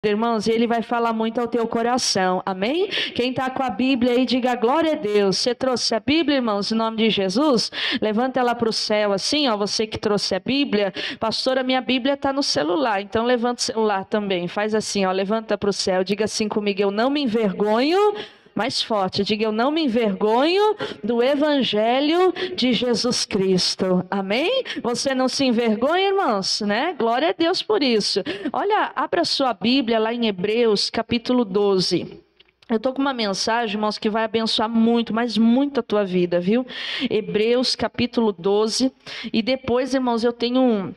Irmãos, ele vai falar muito ao teu coração, amém? Quem está com a Bíblia aí, diga glória a Deus. Você trouxe a Bíblia, irmãos, em nome de Jesus? Levanta ela para o céu assim, ó, você que trouxe a Bíblia. Pastora, minha Bíblia está no celular, então levanta o celular também. Faz assim, ó, levanta para o céu, diga assim comigo, eu não me envergonho. Mais forte, diga, eu não me envergonho do Evangelho de Jesus Cristo, amém? Você não se envergonha, irmãos, né? Glória a Deus por isso. Olha, abra sua Bíblia lá em Hebreus, capítulo 12. Eu estou com uma mensagem, irmãos, que vai abençoar muito, mas muito a tua vida, viu? Hebreus, capítulo 12. E depois, irmãos, eu tenho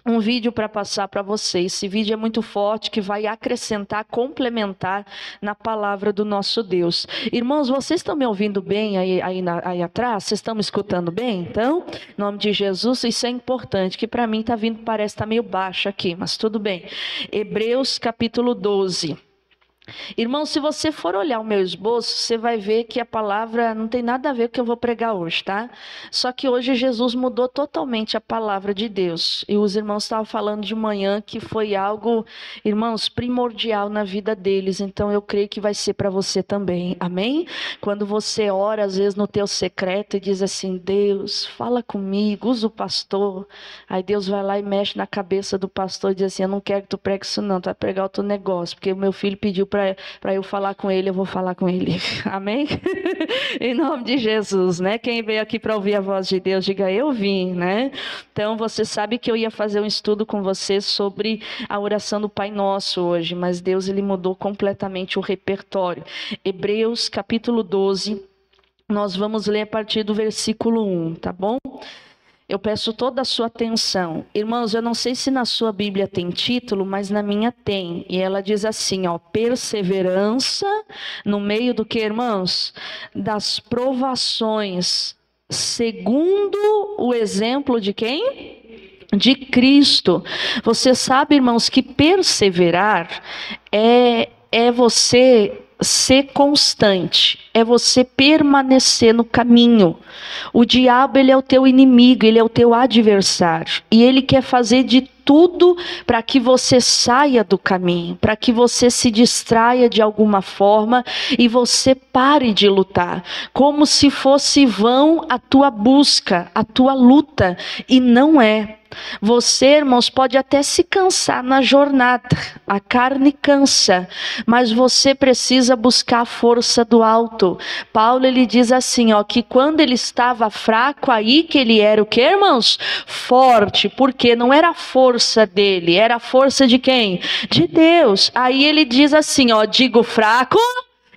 um vídeo para passar para vocês. Esse vídeo é muito forte, que vai acrescentar, complementar na palavra do nosso Deus. Irmãos, vocês estão me ouvindo bem aí atrás? Vocês estão me escutando bem? Então, em nome de Jesus, isso é importante, que para mim está vindo, parece estar meio baixo aqui, mas tudo bem. Hebreus capítulo 12. Irmão, se você for olhar o meu esboço, você vai ver que a palavra não tem nada a ver com o que eu vou pregar hoje, tá? Só que hoje Jesus mudou totalmente a palavra de Deus. E os irmãos estavam falando de manhã que foi algo, irmãos, primordial na vida deles. Então eu creio que vai ser para você também. Amém? Quando você ora, às vezes, no teu secreto e diz assim, Deus, fala comigo, usa o pastor. Aí Deus vai lá e mexe na cabeça do pastor e diz assim, eu não quero que tu pregue isso não, tu vai pregar outro negócio, porque o meu filho pediu para eu falar com ele, eu vou falar com ele. Amém? Em nome de Jesus, né? Quem veio aqui para ouvir a voz de Deus, diga eu vim, né? Então você sabe que eu ia fazer um estudo com você sobre a oração do Pai Nosso hoje, mas Deus ele mudou completamente o repertório. Hebreus capítulo 12, nós vamos ler a partir do versículo 1, tá bom? Eu peço toda a sua atenção. Irmãos, eu não sei se na sua Bíblia tem título, mas na minha tem. E ela diz assim, ó, perseverança no meio do que, irmãos? Das provações, segundo o exemplo de quem? De Cristo. Você sabe, irmãos, que perseverar é você ser constante, é você permanecer no caminho. O diabo, ele é o teu inimigo, ele é o teu adversário, e ele quer fazer de tudo para que você saia do caminho, para que você se distraia de alguma forma e você pare de lutar, como se fosse vão a tua busca, a tua luta, e não é. Você, irmãos, pode até se cansar na jornada, a carne cansa, mas você precisa buscar a força do alto. Paulo, ele diz assim, ó, que quando ele estava fraco, aí que ele era o que, irmãos? Forte, porque não era a força dele, era a força de quem? De Deus. Aí ele diz assim, ó, digo fraco,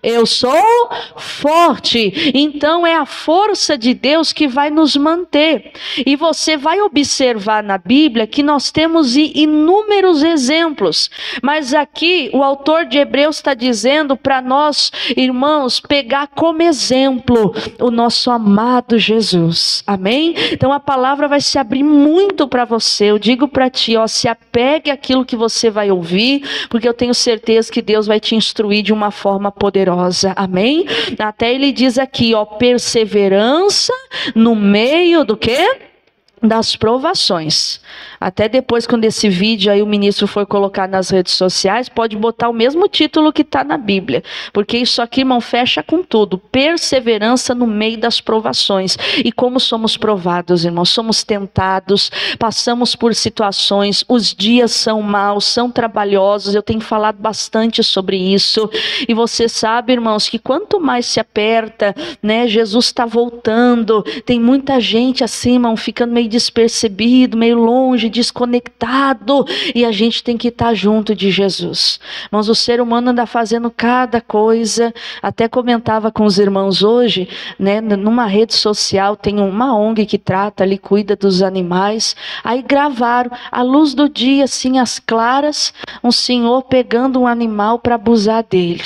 eu sou forte. Então é a força de Deus que vai nos manter. E você vai observar na Bíblia que nós temos inúmeros exemplos. Mas aqui o autor de Hebreus está dizendo para nós, irmãos, pegar como exemplo o nosso amado Jesus. Amém? Então a palavra vai se abrir muito para você. Eu digo para ti, ó, se apegue àquilo que você vai ouvir, porque eu tenho certeza que Deus vai te instruir de uma forma poderosa. Amém? Até ele diz aqui, ó, perseverança no meio do quê? Das provações. Até depois, quando esse vídeo aí o ministro for colocar nas redes sociais, pode botar o mesmo título que está na Bíblia, porque isso aqui, irmão, fecha com tudo. Perseverança no meio das provações. E como somos provados, irmão? Somos tentados, passamos por situações, os dias são maus, são trabalhosos, eu tenho falado bastante sobre isso, e você sabe, irmãos, que quanto mais se aperta, né, Jesus está voltando, tem muita gente assim, irmão, ficando meio despercebido, meio longe, desconectado, e a gente tem que estar junto de Jesus. Mas o ser humano anda fazendo cada coisa. Até comentava com os irmãos hoje, né, numa rede social, tem uma ONG que trata ali, cuida dos animais. Aí gravaram, à luz do dia, assim, às claras, um senhor pegando um animal para abusar dele.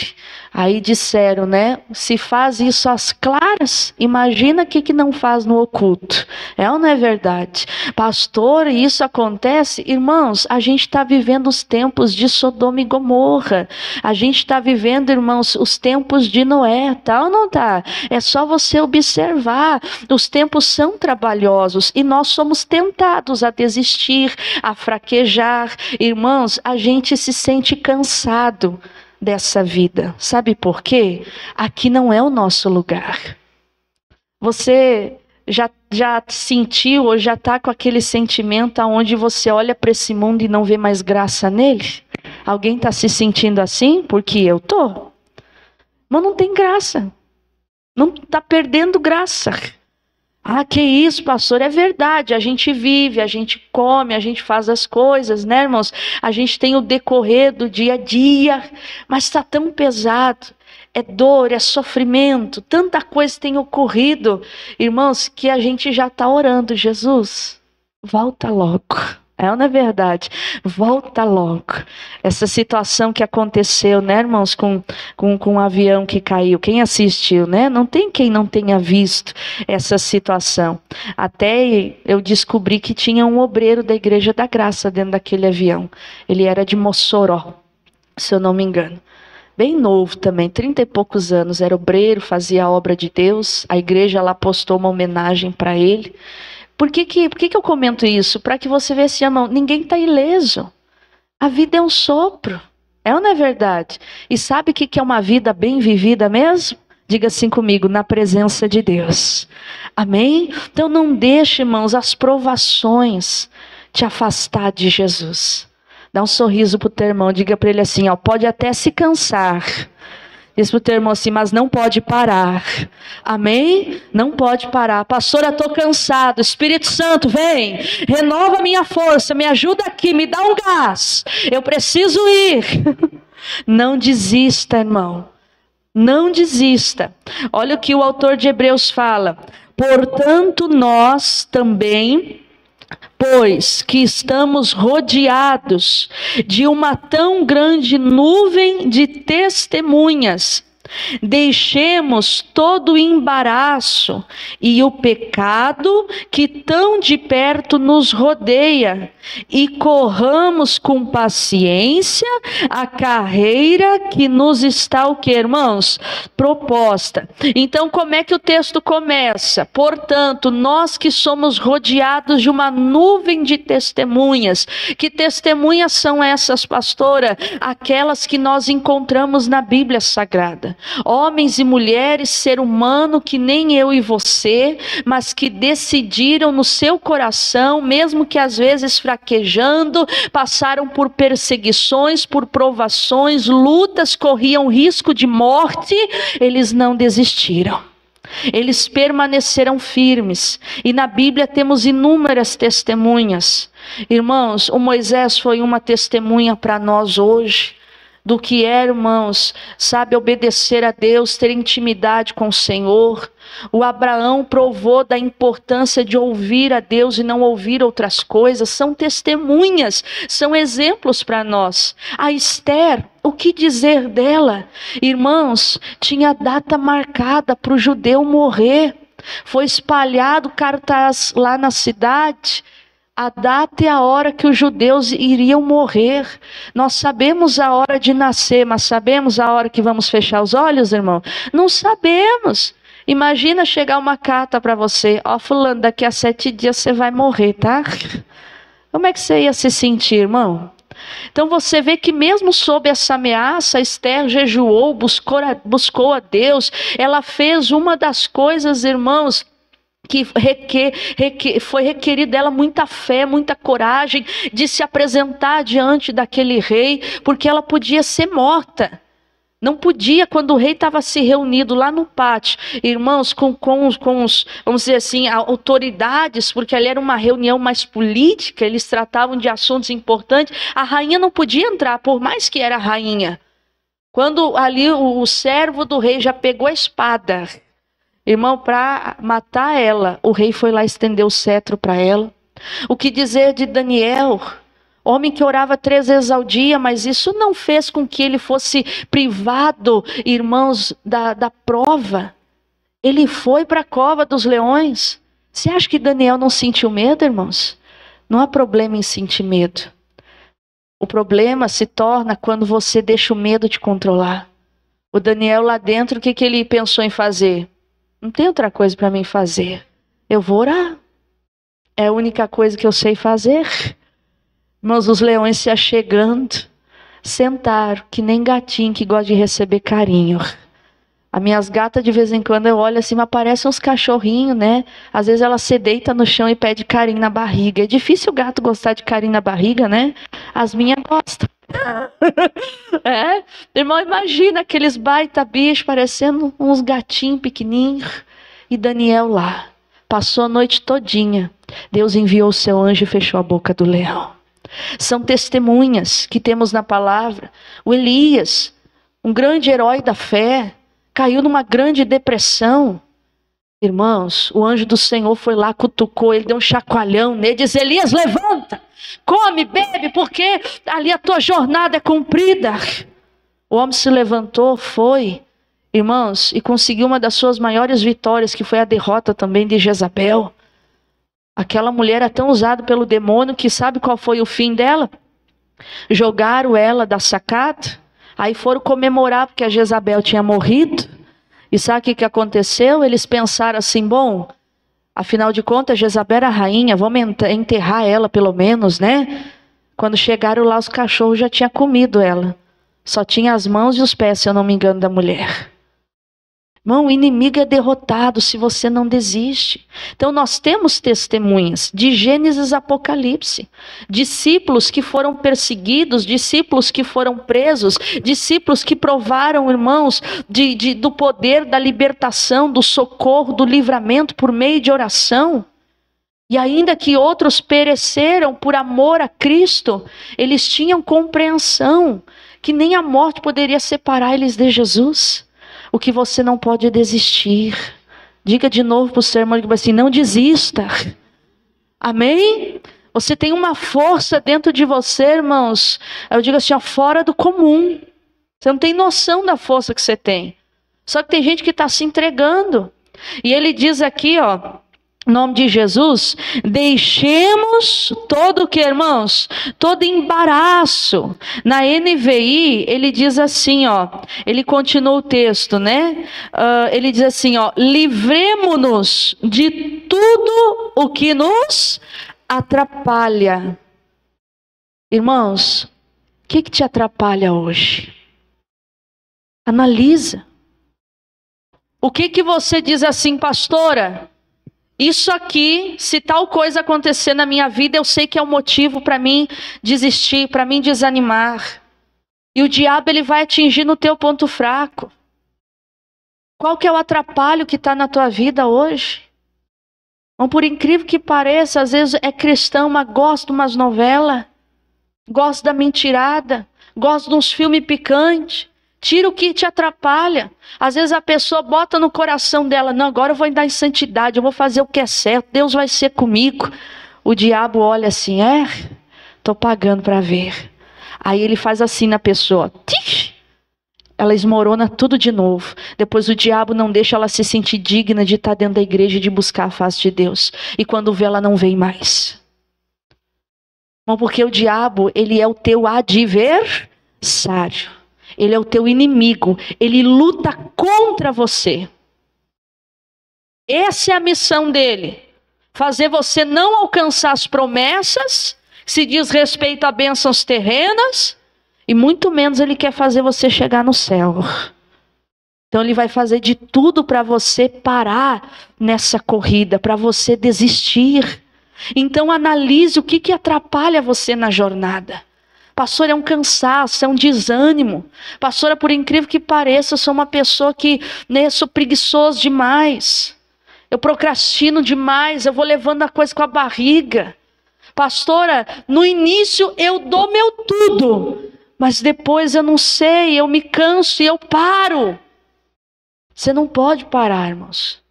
Aí disseram, né? Se faz isso às claras, imagina o que não faz no oculto. É ou não é verdade? Pastor, isso acontece? Irmãos, a gente está vivendo os tempos de Sodoma e Gomorra. A gente está vivendo, irmãos, os tempos de Noé, tá ou não tá? É só você observar. Os tempos são trabalhosos e nós somos tentados a desistir, a fraquejar. Irmãos, a gente se sente cansado dessa vida. Sabe por quê? Aqui não é o nosso lugar. Você já sentiu ou já está com aquele sentimento onde você olha para esse mundo e não vê mais graça nele? Alguém está se sentindo assim? Porque eu tô. Mas não tem graça. Não está perdendo graça. Ah, que isso, pastor? É verdade, a gente vive, a gente come, a gente faz as coisas, né, irmãos? A gente tem o decorrer do dia a dia, mas está tão pesado. É dor, é sofrimento, tanta coisa tem ocorrido, irmãos, que a gente já está orando. Jesus, volta logo. É ou não é verdade? Volta logo. Essa situação que aconteceu, né, irmãos, com um avião que caiu. Quem assistiu, né? Não tem quem não tenha visto essa situação. Até eu descobri que tinha um obreiro da Igreja da Graça dentro daquele avião. Ele era de Mossoró, se eu não me engano. Bem novo também, 30 e poucos anos. Era obreiro, fazia a obra de Deus. A igreja lá postou uma homenagem para ele. Por que eu comento isso? Para que você veja, irmão, ninguém está ileso. A vida é um sopro. É ou não é verdade? E sabe o que é uma vida bem vivida mesmo? Diga assim comigo, na presença de Deus. Amém? Então não deixe, irmãos, as provações te afastar de Jesus. Dá um sorriso para o teu irmão, diga para ele assim, ó, pode até se cansar. Diz para o teu irmão assim, mas não pode parar. Amém? Não pode parar. Pastora, estou cansado. Espírito Santo, vem. Renova minha força. Me ajuda aqui. Me dá um gás. Eu preciso ir. Não desista, irmão. Não desista. Olha o que o autor de Hebreus fala. Portanto, nós também, pois que estamos rodeados de uma tão grande nuvem de testemunhas, deixemos todo o embaraço e o pecado que tão de perto nos rodeia e corramos com paciência a carreira que nos está o que, irmãos? Proposta. Então, como é que o texto começa? Portanto, nós que somos rodeados de uma nuvem de testemunhas. Que testemunhas são essas, pastora? Aquelas que nós encontramos na Bíblia Sagrada. Homens e mulheres, ser humano que nem eu e você, mas que decidiram no seu coração, mesmo que às vezes fraquejando, passaram por perseguições, por provações, lutas, corriam risco de morte, eles não desistiram. Eles permaneceram firmes. E na Bíblia temos inúmeras testemunhas. Irmãos, o Moisés foi uma testemunha para nós hoje. Do que é, irmãos, sabe, obedecer a Deus, ter intimidade com o Senhor. O Abraão provou da importância de ouvir a Deus e não ouvir outras coisas. São testemunhas, são exemplos para nós. A Esther, o que dizer dela? Irmãos, tinha data marcada para o judeu morrer. Foi espalhado cartaz lá na cidade. A data e a hora que os judeus iriam morrer. Nós sabemos a hora de nascer, mas sabemos a hora que vamos fechar os olhos, irmão? Não sabemos. Imagina chegar uma carta para você. Ó, fulano, daqui a 7 dias você vai morrer, tá? Como é que você ia se sentir, irmão? Então você vê que mesmo sob essa ameaça, Esther jejuou, buscou a Deus. Ela fez uma das coisas, irmãos, que foi requerido dela muita fé, muita coragem de se apresentar diante daquele rei, porque ela podia ser morta. Não podia, quando o rei estava se reunido lá no pátio, irmãos, com os, vamos dizer assim, autoridades, porque ali era uma reunião mais política, eles tratavam de assuntos importantes, a rainha não podia entrar, por mais que era rainha. Quando ali o servo do rei já pegou a espada, irmão, para matar ela, o rei foi lá estender o cetro para ela. O que dizer de Daniel? Homem que orava 3 vezes ao dia, mas isso não fez com que ele fosse privado, irmãos, da prova. Ele foi para a cova dos leões. Você acha que Daniel não sentiu medo, irmãos? Não há problema em sentir medo. O problema se torna quando você deixa o medo te controlar. O Daniel lá dentro, o que ele pensou em fazer? Não tem outra coisa para mim fazer. Eu vou orar. É a única coisa que eu sei fazer. Irmãos, os leões se achegando, sentaram, que nem gatinho que gosta de receber carinho. As minhas gatas, de vez em quando, eu olho assim, mas parecem uns cachorrinhos, né? Às vezes ela se deita no chão e pede carinho na barriga. É difícil o gato gostar de carinho na barriga, né? As minhas gostam. Irmão, imagina aqueles baita bichos parecendo uns gatinhos pequenininhos. E Daniel lá, passou a noite todinha. Deus enviou o seu anjo e fechou a boca do leão. São testemunhas que temos na palavra. O Elias, um grande herói da fé, caiu numa grande depressão. Irmãos, o anjo do Senhor foi lá, cutucou ele, deu um chacoalhão nele, disse: Elias, levanta, come, bebe, porque ali a tua jornada é cumprida. O homem se levantou, foi, irmãos, e conseguiu uma das suas maiores vitórias, que foi a derrota também de Jezabel. Aquela mulher é tão usada pelo demônio que sabe qual foi o fim dela? Jogaram ela da sacada, aí foram comemorar porque a Jezabel tinha morrido. E sabe o que aconteceu? Eles pensaram assim, bom, afinal de contas Jezabel era a rainha, vamos enterrar ela pelo menos, né? Quando chegaram lá, os cachorros já tinham comido ela. Só tinha as mãos e os pés, se eu não me engano, da mulher. Irmão, o inimigo é derrotado se você não desiste. Então nós temos testemunhas de Gênesis a Apocalipse. Discípulos que foram perseguidos, discípulos que foram presos, discípulos que provaram, irmãos, do poder da libertação, do socorro, do livramento por meio de oração. E ainda que outros pereceram por amor a Cristo, eles tinham compreensão que nem a morte poderia separar eles de Jesus. O que você não pode é desistir. Diga de novo para o seu irmão assim, não desista. Amém? Você tem uma força dentro de você, irmãos. Eu digo assim, ó, fora do comum. Você não tem noção da força que você tem. Só que tem gente que está se entregando. E ele diz aqui, ó, em nome de Jesus, deixemos todo o que, irmãos? Todo embaraço. Na NVI, ele diz assim, ó, ele continua o texto, né? Ele diz assim, ó, livremo-nos de tudo o que nos atrapalha. Irmãos, o que te atrapalha hoje? Analisa. O que você diz assim, pastora? Isso aqui, se tal coisa acontecer na minha vida, eu sei que é um motivo para mim desistir, para mim desanimar. E o diabo, ele vai atingir no teu ponto fraco. Qual que é o atrapalho que está na tua vida hoje? Bom, por incrível que pareça, às vezes é cristão, mas gosta de umas novelas, gosta da mentirada, gosta de uns filmes picantes. Tira o que te atrapalha. Às vezes a pessoa bota no coração dela, não, agora eu vou andar em santidade, eu vou fazer o que é certo, Deus vai ser comigo. O diabo olha assim, estou pagando para ver. Aí ele faz assim na pessoa, ela esmorona tudo de novo. Depois o diabo não deixa ela se sentir digna de estar dentro da igreja e de buscar a face de Deus. E quando vê, ela não vem mais. Bom, porque o diabo, ele é o teu adversário. Ele é o teu inimigo. Ele luta contra você. Essa é a missão dele. Fazer você não alcançar as promessas, se diz respeito a bênçãos terrenas, e muito menos ele quer fazer você chegar no céu. Então ele vai fazer de tudo para você parar nessa corrida, para você desistir. Então analise o que atrapalha você na jornada. Pastor, é um cansaço, é um desânimo. Pastora, por incrível que pareça, eu sou uma pessoa que, né, sou preguiçoso demais. Eu procrastino demais, eu vou levando a coisa com a barriga. Pastora, no início eu dou meu tudo, mas depois eu não sei, eu me canso e eu paro. Você não pode parar, irmãos.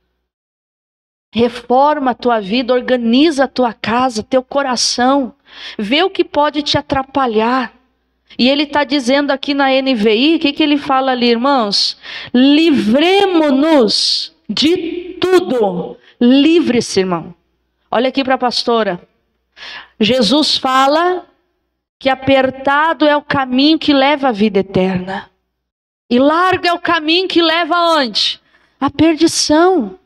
Reforma a tua vida, organiza a tua casa, teu coração. Vê o que pode te atrapalhar. E ele está dizendo aqui na NVI, o que ele fala ali, irmãos? Livremo-nos de tudo. Livre-se, irmão. Olha aqui para a pastora. Jesus fala que apertado é o caminho que leva à vida eterna. E largo é o caminho que leva aonde? À perdição.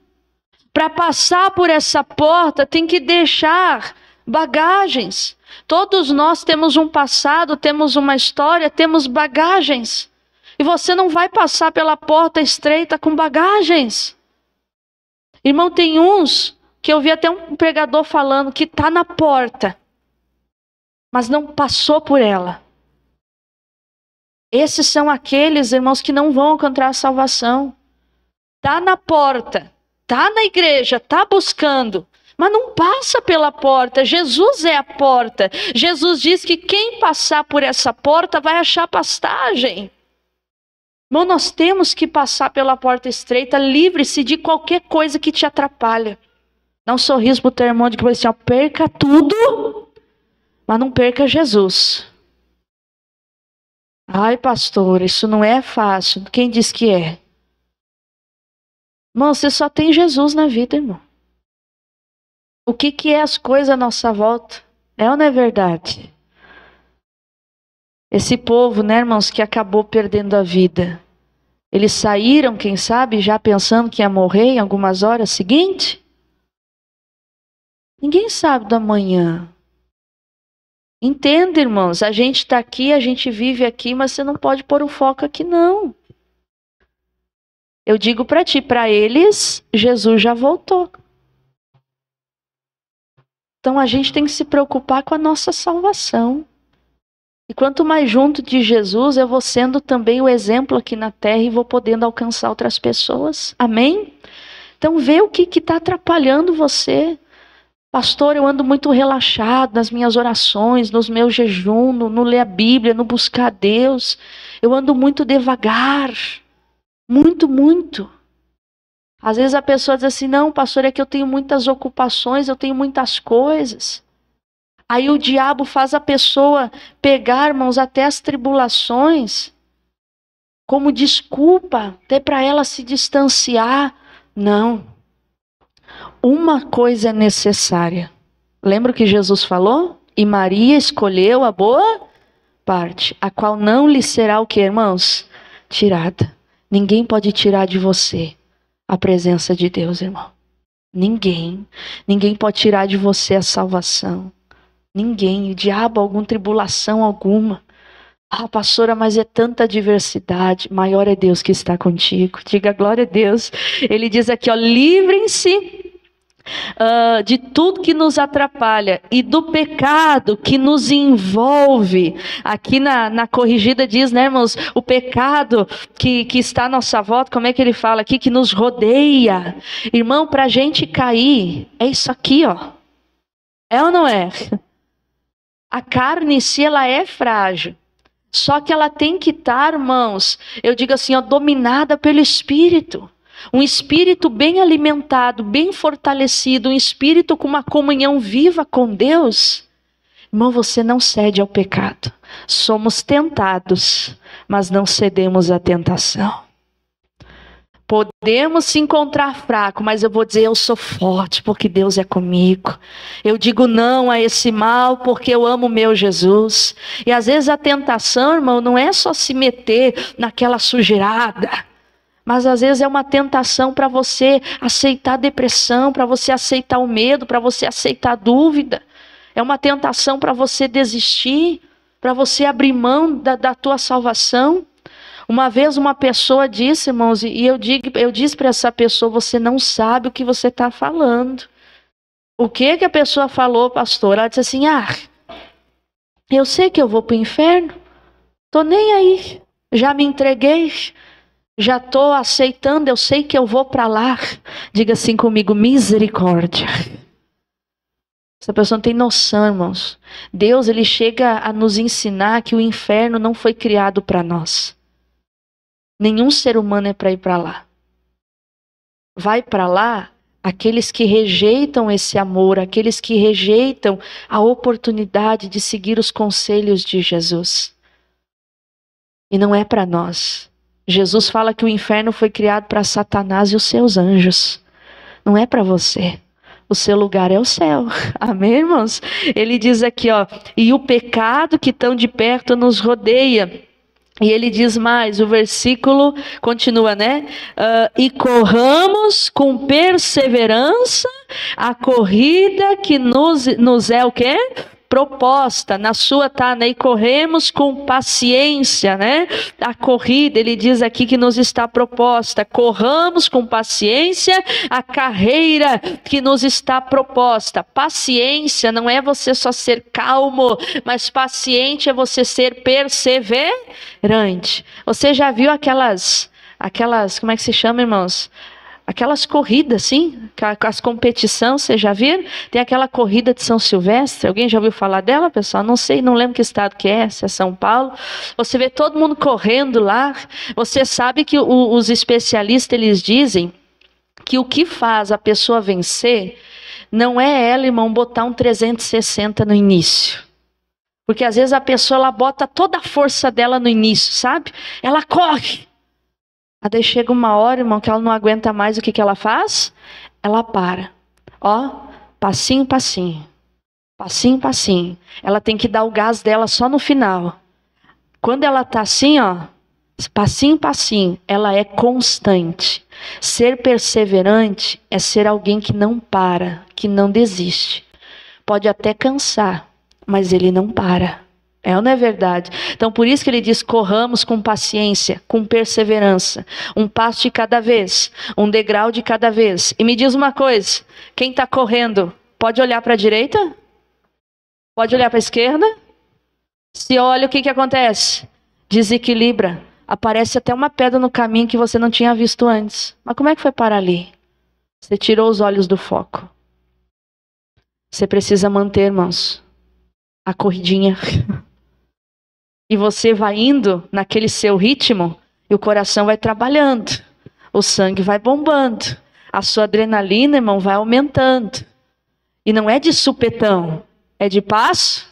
Para passar por essa porta tem que deixar bagagens. Todos nós temos um passado, temos uma história, temos bagagens. E você não vai passar pela porta estreita com bagagens. Irmão, tem uns que eu vi até um pregador falando que está na porta, mas não passou por ela. Esses são aqueles, irmãos, que não vão encontrar a salvação. Está na porta, está na igreja, está buscando, mas não passa pela porta. Jesus é a porta. Jesus diz que quem passar por essa porta vai achar pastagem. Irmão, nós temos que passar pela porta estreita. Livre-se de qualquer coisa que te atrapalha. Dá um sorriso para o teu irmão de que assim, ó, perca tudo, mas não perca Jesus. Ai, pastor, isso não é fácil. Quem diz que é? Irmão, você só tem Jesus na vida, irmão. O que é as coisas à nossa volta? É ou não é verdade? Esse povo, né, irmãos, que acabou perdendo a vida. Eles saíram, quem sabe, já pensando que ia morrer em algumas horas seguintes? Ninguém sabe do amanhã. Entenda, irmãos, a gente está aqui, a gente vive aqui, mas você não pode pôr o foco aqui, não. Eu digo para ti, para eles, Jesus já voltou. Então a gente tem que se preocupar com a nossa salvação. E quanto mais junto de Jesus, eu vou sendo também o exemplo aqui na terra e vou podendo alcançar outras pessoas. Amém? Então vê o que está atrapalhando você. Pastor, eu ando muito relaxado nas minhas orações, nos meus jejuns, no ler a Bíblia, no buscar a Deus. Eu ando muito devagar. Muito, muito. Às vezes a pessoa diz assim, não, pastor, é que eu tenho muitas ocupações, eu tenho muitas coisas. Aí o diabo faz a pessoa pegar, irmãos, até as tribulações como desculpa, até para ela se distanciar. Não. Uma coisa é necessária. Lembra o que Jesus falou? E Maria escolheu a boa parte, a qual não lhe será o que, irmãos? Tirada. Ninguém pode tirar de você a presença de Deus, irmão. Ninguém. Ninguém pode tirar de você a salvação. Ninguém. O diabo, alguma tribulação alguma. Ah, pastora, mas é tanta diversidade. Maior é Deus que está contigo. Diga glória a Deus. Ele diz aqui, ó, livrem-se de tudo que nos atrapalha e do pecado que nos envolve. Aqui na corrigida diz, né, irmãos, o pecado que está à nossa volta, como é que ele fala aqui? Que nos rodeia. Irmão, para a gente cair, é isso aqui, ó. É ou não é? A carne em si, ela é frágil. Só que ela tem que estar, irmãos, eu digo assim, ó, dominada pelo Espírito. Um espírito bem alimentado, bem fortalecido, um espírito com uma comunhão viva com Deus. Irmão, você não cede ao pecado. Somos tentados, mas não cedemos à tentação. Podemos se encontrar fraco, mas eu vou dizer, eu sou forte porque Deus é comigo. Eu digo não a esse mal porque eu amo meu Jesus. E às vezes a tentação, irmão, não é só se meter naquela sujeirada. Mas às vezes é uma tentação para você aceitar a depressão, para você aceitar o medo, para você aceitar a dúvida. É uma tentação para você desistir, para você abrir mão da tua salvação. Uma vez uma pessoa disse, irmãos, e eu disse para essa pessoa, você não sabe o que você está falando. O que a pessoa falou, pastor? Ela disse assim, eu sei que eu vou para o inferno, estou nem aí, já me entreguei. Já estou aceitando, eu sei que eu vou para lá. Diga assim comigo, misericórdia. Essa pessoa não tem noção, irmãos. Deus, ele chega a nos ensinar que o inferno não foi criado para nós. Nenhum ser humano é para ir para lá. Vai para lá Aqueles que rejeitam esse amor, aqueles que rejeitam a oportunidade de seguir os conselhos de Jesus. E não é para nós. Jesus fala que o inferno foi criado para Satanás e os seus anjos. Não é para você. O seu lugar é o céu. Amém, irmãos? Ele diz aqui, ó, e o pecado que tão de perto nos rodeia. E ele diz mais, o versículo continua, né? E corramos com perseverança a corrida que nos é o quê? Proposta. Na sua tá, né? E corremos com paciência, né? A corrida, ele diz aqui que nos está proposta. Corramos com paciência a carreira que nos está proposta. Paciência não é você só ser calmo, mas paciente é você ser perseverante. Você já viu aquelas, como é que se chama, irmãos? Aquelas corridas, assim, as competições, vocês já viram? Tem aquela corrida de São Silvestre, alguém já ouviu falar dela, pessoal? Não sei, não lembro que estado que é, se é São Paulo. Você vê todo mundo correndo lá. Você sabe que os especialistas, eles dizem que o que faz a pessoa vencer não é ela, irmão, botar um 360 no início. Porque às vezes a pessoa, ela bota toda a força dela no início, sabe? Ela corre. Daí chega uma hora, irmão, que ela não aguenta mais, o que ela faz? Ela para. Ó, passinho, passinho. Passinho, passinho. Ela tem que dar o gás dela só no final. Quando ela tá assim, ó, passinho, passinho, ela é constante. Ser perseverante é ser alguém que não para, que não desiste. Pode até cansar, mas ele não para. É ou não é verdade? Então por isso que ele diz, corramos com paciência, com perseverança, um passo de cada vez, um degrau de cada vez. E me diz uma coisa, quem está correndo, pode olhar para a direita? Pode olhar para a esquerda? Se olha, o que acontece? Desequilibra, aparece até uma pedra no caminho que você não tinha visto antes. Mas como é que foi parar ali? Você tirou os olhos do foco. Você precisa manter, irmãos, a corridinha. E você vai indo naquele seu ritmo e o coração vai trabalhando. O sangue vai bombando. A sua adrenalina, irmão, vai aumentando. E não é de supetão. É de passo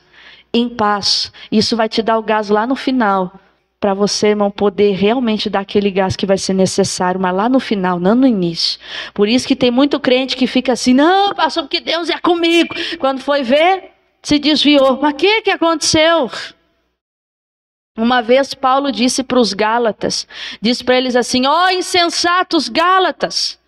em passo. Isso vai te dar o gás lá no final. Para você, irmão, poder realmente dar aquele gás que vai ser necessário. Mas lá no final, não no início. Por isso que tem muito crente que fica assim. Não, pastor, porque Deus é comigo. Quando foi ver, se desviou. Mas o que aconteceu? Uma vez Paulo disse para os Gálatas, disse para eles assim, ó insensatos Gálatas,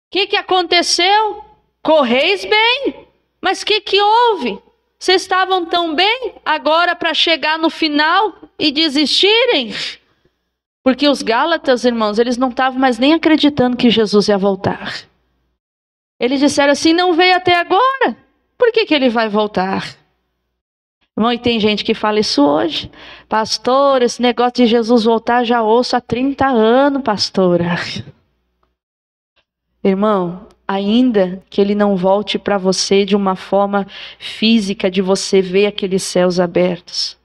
o que aconteceu? Correis bem, mas o que houve? Vocês estavam tão bem agora para chegar no final e desistirem? Porque os Gálatas, irmãos, eles não estavam mais nem acreditando que Jesus ia voltar. Eles disseram assim, não veio até agora, por que ele vai voltar? Irmão, e tem gente que fala isso hoje. Pastor, esse negócio de Jesus voltar já ouço há 30 anos, pastora. Irmão, ainda que ele não volte para você de uma forma física, de você ver aqueles céus abertos,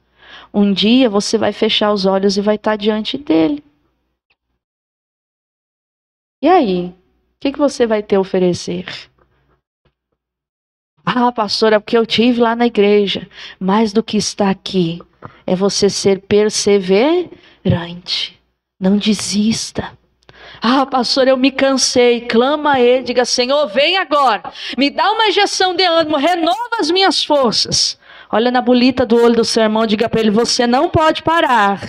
um dia você vai fechar os olhos e vai estar diante dele. E aí? O que você vai ter a oferecer? Ah, pastora, porque eu tive lá na igreja. Mais do que está aqui, é você ser perseverante. Não desista. Ah, pastor, eu me cansei. Clama a ele, diga, Senhor, vem agora. Me dá uma injeção de ânimo, renova as minhas forças. Olha na bolita do olho do seu irmão, diga para ele, você não pode parar.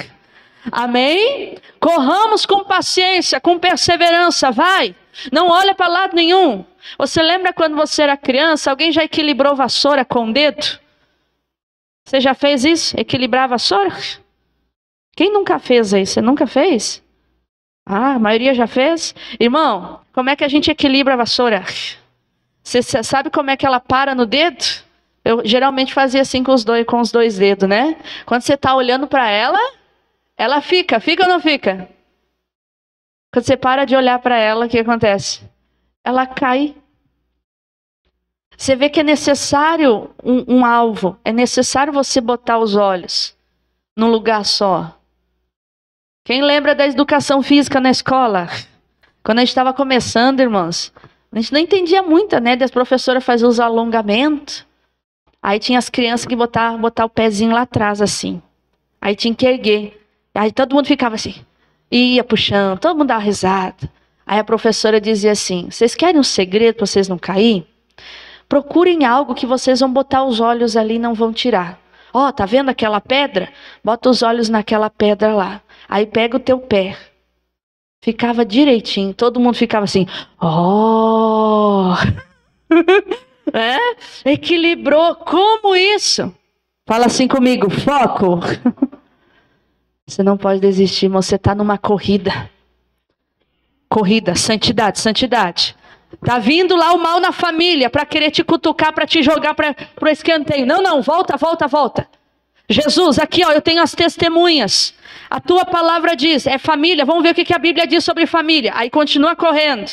Amém? Corramos com paciência, com perseverança, vai. Não olha para lado nenhum. Você lembra quando você era criança, alguém já equilibrou vassoura com o dedo? Você já fez isso? Equilibrar a vassoura? Quem nunca fez isso? Você nunca fez? Ah, a maioria já fez? Irmão, como é que a gente equilibra a vassoura? Você sabe como é que ela para no dedo? Eu geralmente fazia assim com os dois dedos, né? Quando você está olhando para ela, ela fica ou não fica? Quando você para de olhar para ela, o que acontece? Ela cai. Você vê que é necessário um alvo. É necessário você botar os olhos num lugar só. Quem lembra da educação física na escola? Quando a gente estava começando, irmãos, A gente não entendia muito, né? Das professoras faziam os alongamentos. Aí tinha as crianças que botar o pezinho lá atrás, assim. Aí tinha que erguer. Aí todo mundo ficava assim. Ia pro chão, todo mundo dava risada. Aí a professora dizia assim, vocês querem um segredo para vocês não cair? Procurem algo que vocês vão botar os olhos ali e não vão tirar. Ó, tá vendo aquela pedra? Bota os olhos naquela pedra lá. Aí pega o teu pé. Ficava direitinho. Todo mundo ficava assim. Ó. Equilibrou. Como isso? Fala assim comigo. Foco. Você não pode desistir, irmão. Você está numa corrida. Corrida. Santidade. Santidade. Tá vindo lá o mal na família para querer te cutucar, para te jogar para o escanteio. Não, não, volta, volta, volta. Jesus, aqui ó, eu tenho as testemunhas. A tua palavra diz, é família, vamos ver o que a Bíblia diz sobre família. Aí continua correndo.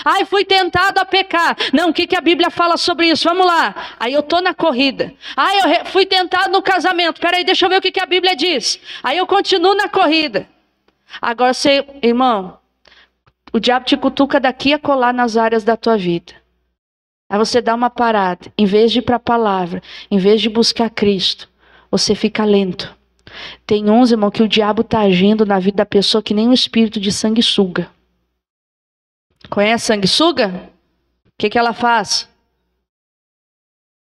Ai, fui tentado a pecar. Não, o que a Bíblia fala sobre isso? Vamos lá. Aí eu tô na corrida. Ai, eu fui tentado no casamento. Peraí, deixa eu ver o que a Bíblia diz. Aí eu continuo na corrida. Agora você, irmão, o diabo te cutuca daqui a colar nas áreas da tua vida. Aí você dá uma parada. Em vez de ir para a palavra, em vez de buscar Cristo, você fica lento. Tem uns, irmão, que o diabo está agindo na vida da pessoa que nem um espírito de sanguessuga. Conhece sanguessuga? O que ela faz?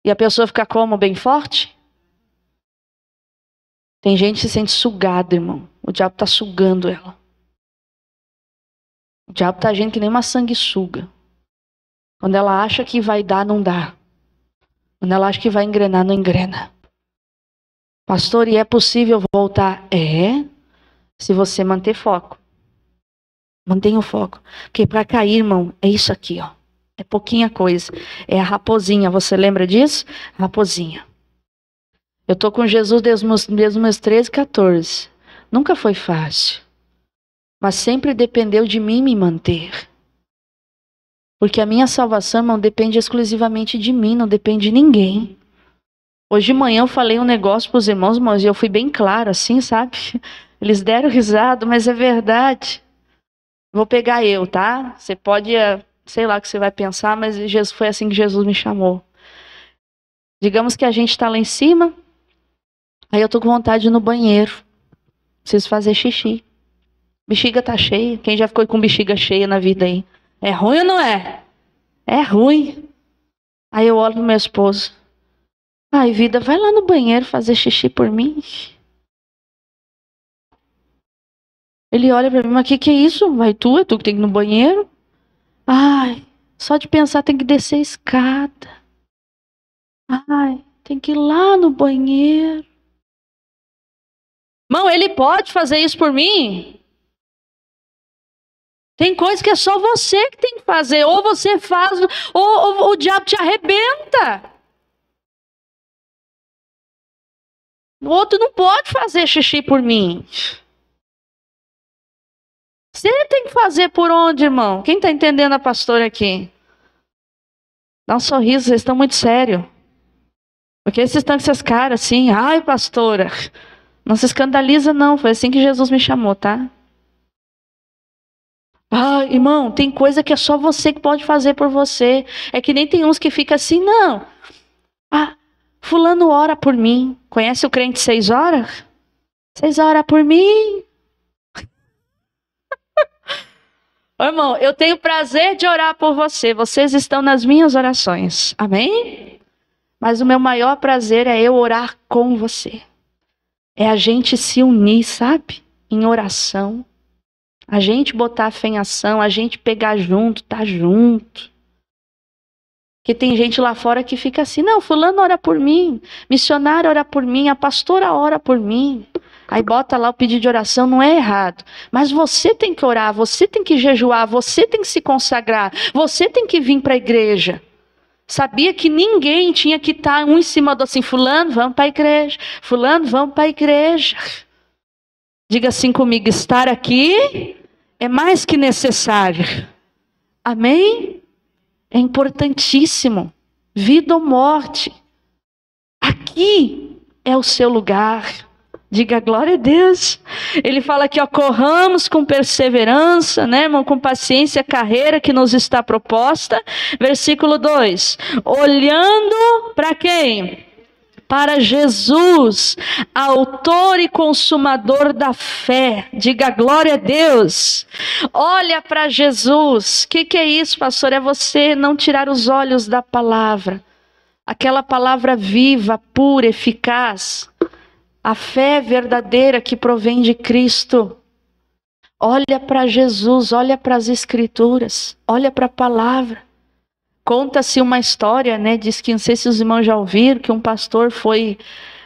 E a pessoa fica como? Bem forte? Tem gente que se sente sugada, irmão. O diabo está sugando ela. O diabo está agindo que nem uma sanguessuga. Quando ela acha que vai dar, não dá. Quando ela acha que vai engrenar, não engrena. Pastor, e é possível voltar? É, se você manter foco. Mantenha o foco. Porque para cair, irmão, é isso aqui, ó. É pouquinha coisa. É a raposinha, você lembra disso? Raposinha. Eu tô com Jesus desde os meus 13, 14. Nunca foi fácil. Mas sempre dependeu de mim me manter. Porque a minha salvação, irmão, depende exclusivamente de mim, não depende de ninguém. Hoje de manhã eu falei um negócio para os irmãos, e eu fui bem claro assim, sabe? Eles deram risada, mas é verdade. Vou pegar eu, tá? Você pode, sei lá o que você vai pensar, mas Jesus, foi assim que Jesus me chamou. Digamos que a gente está lá em cima, aí eu tô com vontade de ir no banheiro. Preciso fazer xixi. Bexiga tá cheia. Quem já ficou com bexiga cheia na vida aí? É ruim ou não é? É ruim. Aí eu olho pro meu esposo. Ai, vida, vai lá no banheiro fazer xixi por mim. Ele olha pra mim, mas que é isso? Vai tu? É tu que tem que ir no banheiro? Ai, só de pensar tem que descer a escada. Ai, tem que ir lá no banheiro. Irmão, ele pode fazer isso por mim? Tem coisa que é só você que tem que fazer. Ou você faz, ou o diabo te arrebenta. O outro não pode fazer xixi por mim. Você tem que fazer por onde, irmão? Quem está entendendo a pastora aqui? Dá um sorriso, vocês estão muito sérios. Porque vocês estão com essas caras assim, ai pastora, não se escandaliza não, foi assim que Jesus me chamou, tá? Ah, irmão, tem coisa que é só você que pode fazer por você. É que nem tem uns que ficam assim, não. Ah, fulano ora por mim. Conhece o crente 6 horas? 6 horas por mim. Ô, irmão, eu tenho prazer de orar por você. Vocês estão nas minhas orações. Amém? Mas o meu maior prazer é eu orar com você. É a gente se unir, sabe? Em oração. A gente botar a fé em ação, a gente pegar junto, tá junto. Porque tem gente lá fora que fica assim, não, fulano ora por mim, missionário ora por mim, a pastora ora por mim. Aí bota lá o pedido de oração, não é errado. Mas você tem que orar, você tem que jejuar, você tem que se consagrar, você tem que vir para a igreja. Sabia que ninguém tinha que estar um em cima do assim, fulano, vamos para a igreja, fulano, vamos para a igreja. Diga assim comigo, estar aqui é mais que necessário. Amém? É importantíssimo. Vida ou morte. Aqui é o seu lugar. Diga glória a Deus. Ele fala aqui, ó, corramos com perseverança, né, irmão, com paciência a carreira que nos está proposta. Versículo 2. Olhando para quem? Para Jesus, autor e consumador da fé. Diga glória a Deus. Olha para Jesus. O que é isso, pastor? É você não tirar os olhos da palavra. Aquela palavra viva, pura, eficaz. A fé verdadeira que provém de Cristo. Olha para Jesus, olha para as Escrituras, olha para a palavra. Conta-se uma história, né? Diz que, não sei se os irmãos já ouviram, que um pastor foi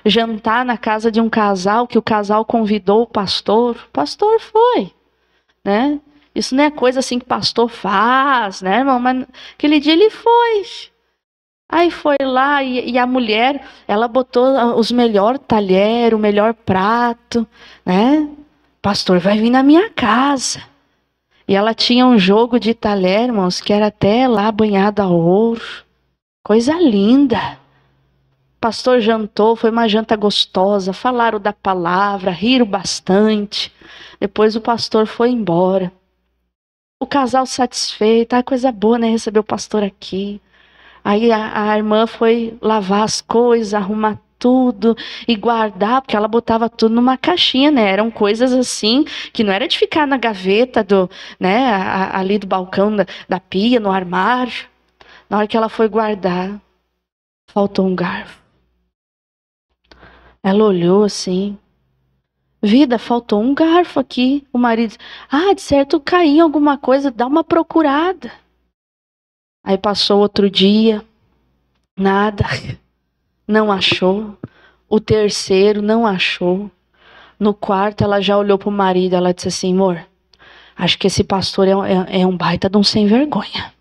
jantar na casa de um casal, que o casal convidou o pastor foi, né? Isso não é coisa assim que pastor faz, né, irmão? Mas aquele dia ele foi. Aí foi lá e a mulher, ela botou os melhores talheres, o melhor prato, né? Pastor vai vir na minha casa. E ela tinha um jogo de talher, irmãos, que era até lá banhado a ouro. Coisa linda. Pastor jantou, foi uma janta gostosa, falaram da palavra, riram bastante. Depois o pastor foi embora. O casal satisfeito, coisa boa, né? Receber o pastor aqui. Aí a irmã foi lavar as coisas, arrumar tudo e guardar, porque ela botava tudo numa caixinha, né? Eram coisas assim, que não era de ficar na gaveta, né? Ali do balcão da pia, no armário. Na hora que ela foi guardar, faltou um garfo. Ela olhou assim. Vida, faltou um garfo aqui. O marido disse, de certo caiu em alguma coisa, dá uma procurada. Aí passou outro dia, nada, não achou. O terceiro não achou. No quarto ela já olhou para o marido, ela disse assim, amor, acho que esse pastor é um baita de um sem vergonha.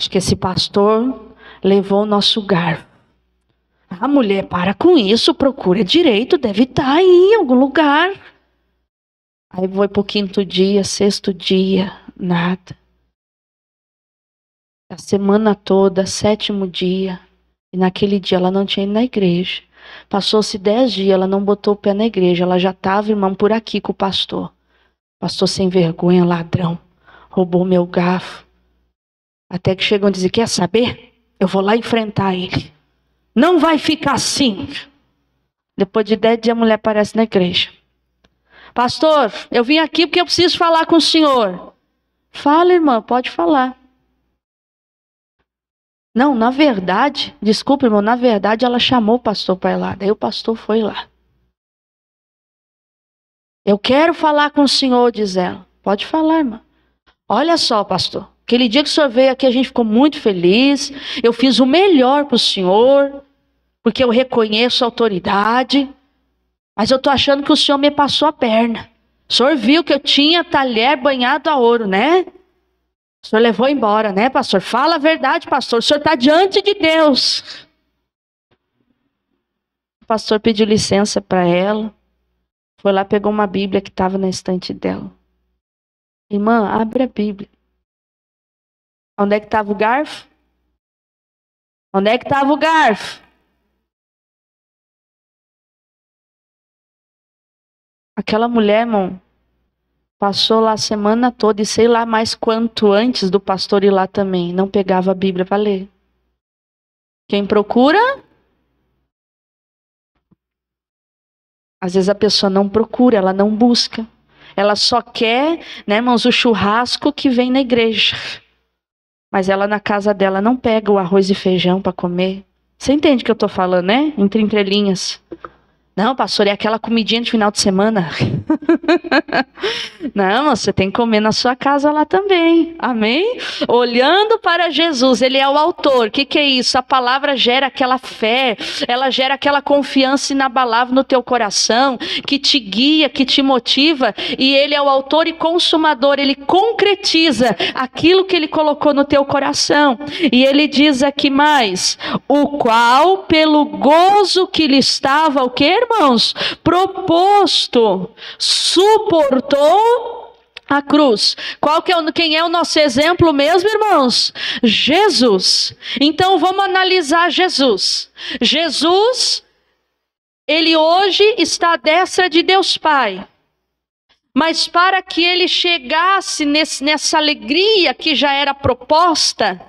Acho que esse pastor levou o nosso garfo. A mulher, para com isso, procura direito, deve estar aí em algum lugar. Aí foi para o quinto dia, sexto dia, nada. A semana toda, sétimo dia, e naquele dia ela não tinha ido na igreja. Passou-se 10 dias, ela não botou o pé na igreja, ela já estava, irmão, por aqui com o pastor. Pastor sem vergonha, ladrão, roubou meu garfo. Até que chegam a dizer, quer saber? Eu vou lá enfrentar ele. Não vai ficar assim. Depois de 10 dias a mulher aparece na igreja. Pastor, eu vim aqui porque eu preciso falar com o senhor. Fala, irmã, pode falar. Não, na verdade, desculpa, irmão, na verdade ela chamou o pastor para ir lá. Daí o pastor foi lá. Eu quero falar com o senhor, diz ela. Pode falar, irmã. Olha só, pastor. Aquele dia que o senhor veio aqui, a gente ficou muito feliz. Eu fiz o melhor para o senhor, porque eu reconheço a autoridade. Mas eu estou achando que o senhor me passou a perna. O senhor viu que eu tinha talher banhado a ouro, né? O senhor levou embora, né, pastor? Fala a verdade, pastor. O senhor está diante de Deus. O pastor pediu licença para ela. Foi lá, pegou uma Bíblia que estava na estante dela. Irmã, abre a Bíblia. Onde é que estava o garfo? Onde é que estava o garfo? Aquela mulher, irmão, passou lá a semana toda e sei lá mais quanto antes do pastor ir lá também. Não pegava a Bíblia para ler. Quem procura? Às vezes a pessoa não procura, ela não busca. Ela só quer, né, irmãos, o churrasco que vem na igreja. Mas ela na casa dela não pega o arroz e feijão para comer. Você entende o que eu estou falando, né? Entre entrelinhas. Não, pastor, é aquela comidinha de final de semana. Não, você tem que comer na sua casa lá também. Amém? Olhando para Jesus, ele é o autor. O que é isso? A palavra gera aquela fé, ela gera aquela confiança inabalável no teu coração, que te guia, que te motiva. E ele é o autor e consumador, ele concretiza aquilo que ele colocou no teu coração. E ele diz aqui mais, o qual pelo gozo que lhe estava, o que, irmãos? Proposto, suportou a cruz. Quem é o nosso exemplo mesmo, irmãos? Jesus. Então vamos analisar Jesus. Jesus, Ele hoje está à destra de Deus Pai. Mas para que ele chegasse nessa alegria que já era proposta,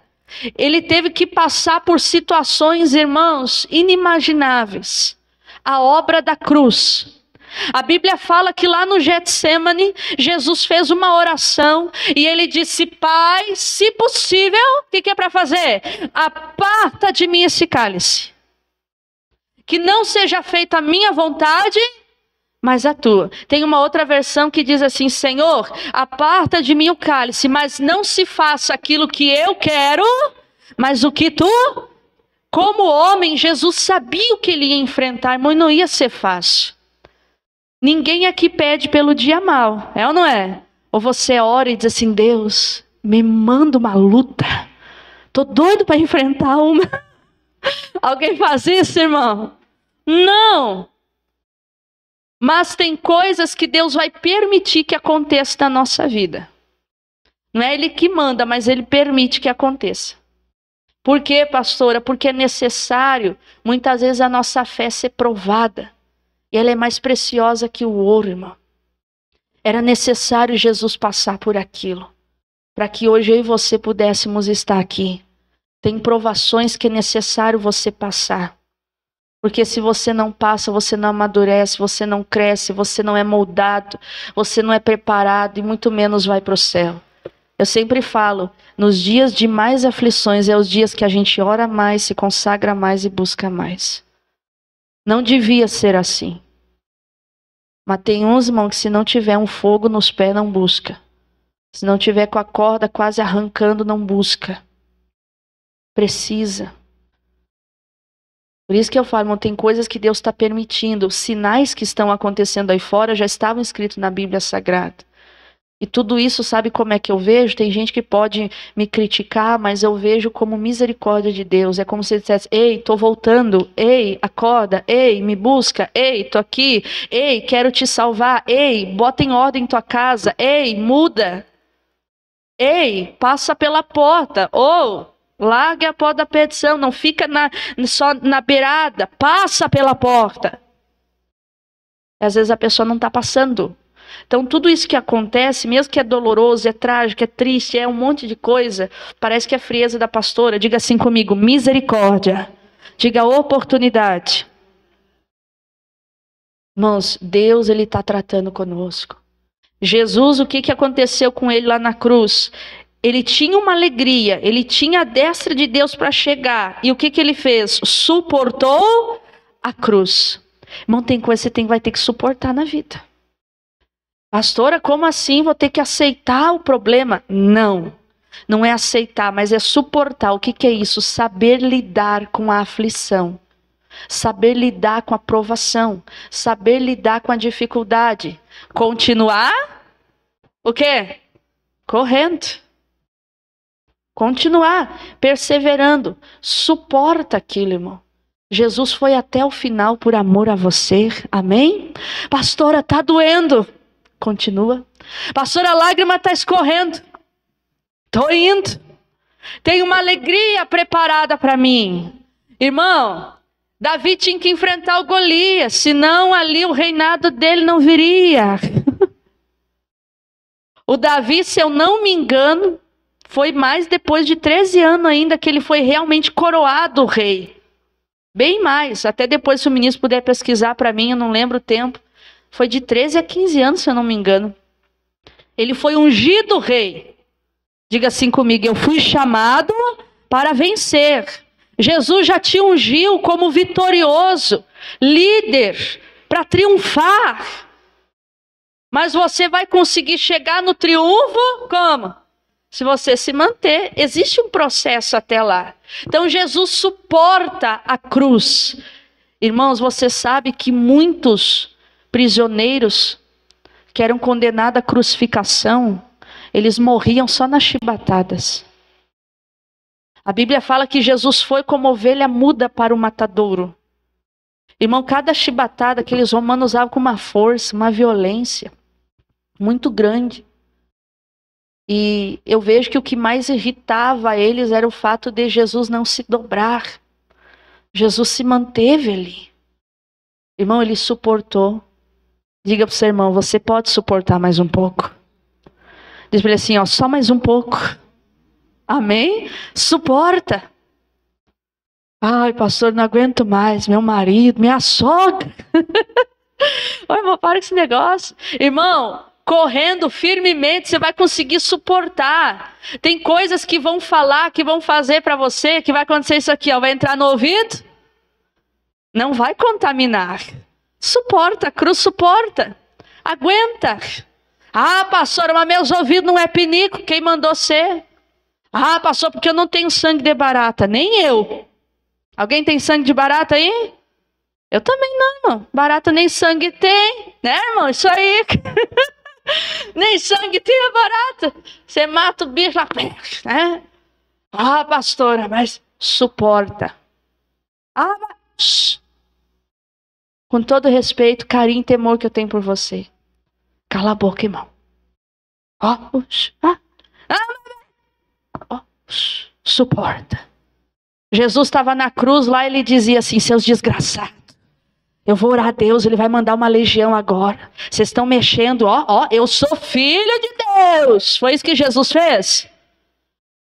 ele teve que passar por situações, irmãos, inimagináveis. A obra da cruz. A Bíblia fala que lá no Getsêmani, Jesus fez uma oração e ele disse: Pai, se possível, o que é para fazer? Aparta de mim esse cálice. Que não seja feita a minha vontade, mas a tua. Tem uma outra versão que diz assim: Senhor, aparta de mim o cálice, mas não se faça aquilo que eu quero, mas o que tu... Como homem, Jesus sabia o que ele ia enfrentar, mas não ia ser fácil. Ninguém aqui pede pelo dia mal, é ou não é? Ou você ora e diz assim: Deus, me manda uma luta. Tô doido para enfrentar uma. Alguém faz isso, irmão? Não. Mas tem coisas que Deus vai permitir que aconteça na nossa vida. Não é Ele que manda, mas Ele permite que aconteça. Por quê, pastora? Porque é necessário, muitas vezes, a nossa fé ser provada. E ela é mais preciosa que o ouro, irmão. Era necessário Jesus passar por aquilo, para que hoje eu e você pudéssemos estar aqui. Tem provações que é necessário você passar. Porque se você não passa, você não amadurece, você não cresce, você não é moldado, você não é preparado e muito menos vai para o céu. Eu sempre falo, nos dias de mais aflições é os dias que a gente ora mais, se consagra mais e busca mais. Não devia ser assim. Mas tem uns, irmão, que se não tiver um fogo nos pés, não busca. Se não tiver com a corda quase arrancando, não busca. Precisa. Por isso que eu falo, irmão, tem coisas que Deus está permitindo. Os sinais que estão acontecendo aí fora já estavam escritos na Bíblia Sagrada. E tudo isso, sabe como é que eu vejo? Tem gente que pode me criticar, mas eu vejo como misericórdia de Deus. É como se ele dissesse: ei, tô voltando. Ei, acorda. Ei, me busca. Ei, tô aqui. Ei, quero te salvar. Ei, bota em ordem tua casa. Ei, muda. Ei, passa pela porta. Ou, largue a porta da perdição. Não fica só na beirada. Passa pela porta. Às vezes a pessoa não está passando. Então tudo isso que acontece, mesmo que é doloroso, é trágico, é triste, é um monte de coisa, parece que é frieza da pastora. Diga assim comigo: misericórdia. Diga oportunidade. Irmãos, Deus, Ele está tratando conosco. Jesus, o que aconteceu com Ele lá na cruz? Ele tinha uma alegria, Ele tinha a destra de Deus para chegar. E o que Ele fez? Suportou a cruz. Irmão, tem coisa que você vai ter que suportar na vida. Pastora, como assim? Vou ter que aceitar o problema? Não, não é aceitar, mas é suportar. O que é isso? Saber lidar com a aflição. Saber lidar com a provação. Saber lidar com a dificuldade. Continuar? O quê? Correndo. Continuar, perseverando. Suporta aquilo, irmão. Jesus foi até o final por amor a você. Amém? Pastora, está doendo. Continua. Pastora, a lágrima está escorrendo. Estou indo. Tem uma alegria preparada para mim. Irmão, Davi tinha que enfrentar o Golias, senão ali o reinado dele não viria. O Davi, se eu não me engano, foi mais depois de 13 anos ainda que ele foi realmente coroado rei. Bem mais, até depois se o ministro puder pesquisar para mim, eu não lembro o tempo. Foi de 13 a 15 anos, se eu não me engano. Ele foi ungido rei. Diga assim comigo: eu fui chamado para vencer. Jesus já te ungiu como vitorioso, líder, para triunfar. Mas você vai conseguir chegar no triunfo como? Se você se manter. Existe um processo até lá. Então Jesus suporta a cruz. Irmãos, você sabe que muitos prisioneiros que eram condenados à crucificação, eles morriam só nas chibatadas. A Bíblia fala que Jesus foi como ovelha muda para o matadouro. Irmão, cada chibatada aqueles romanos usavam com uma força, uma violência muito grande. E eu vejo que o que mais irritava eles era o fato de Jesus não se dobrar. Jesus se manteve ali. Irmão, ele suportou. Diga para o seu irmão, você pode suportar mais um pouco. Diz para ele assim, ó, só mais um pouco. Amém? Suporta. Ai, pastor, não aguento mais. Meu marido, minha sogra. Ô, irmão, para com esse negócio. Irmão, correndo firmemente, você vai conseguir suportar. Tem coisas que vão falar, que vão fazer para você, que vai acontecer isso aqui, ó, vai entrar no ouvido. Não vai contaminar. Suporta, a cruz suporta. Aguenta. Ah, pastor, mas meus ouvidos não é pinico. Quem mandou ser? Ah, pastor, porque eu não tenho sangue de barata. Nem eu. Alguém tem sangue de barata aí? Eu também não, irmão. Barata nem sangue tem. Né, irmão? Isso aí. Nem sangue tem a barata. Você mata o bicho lá. Né? Ah, pastora, mas suporta. Ah, mas... Com todo respeito, carinho e temor que eu tenho por você. Cala a boca, irmão. Suporta. Jesus estava na cruz lá, ele dizia assim, seus desgraçados, eu vou orar a Deus, ele vai mandar uma legião agora. Vocês estão mexendo, eu sou filho de Deus. Foi isso que Jesus fez?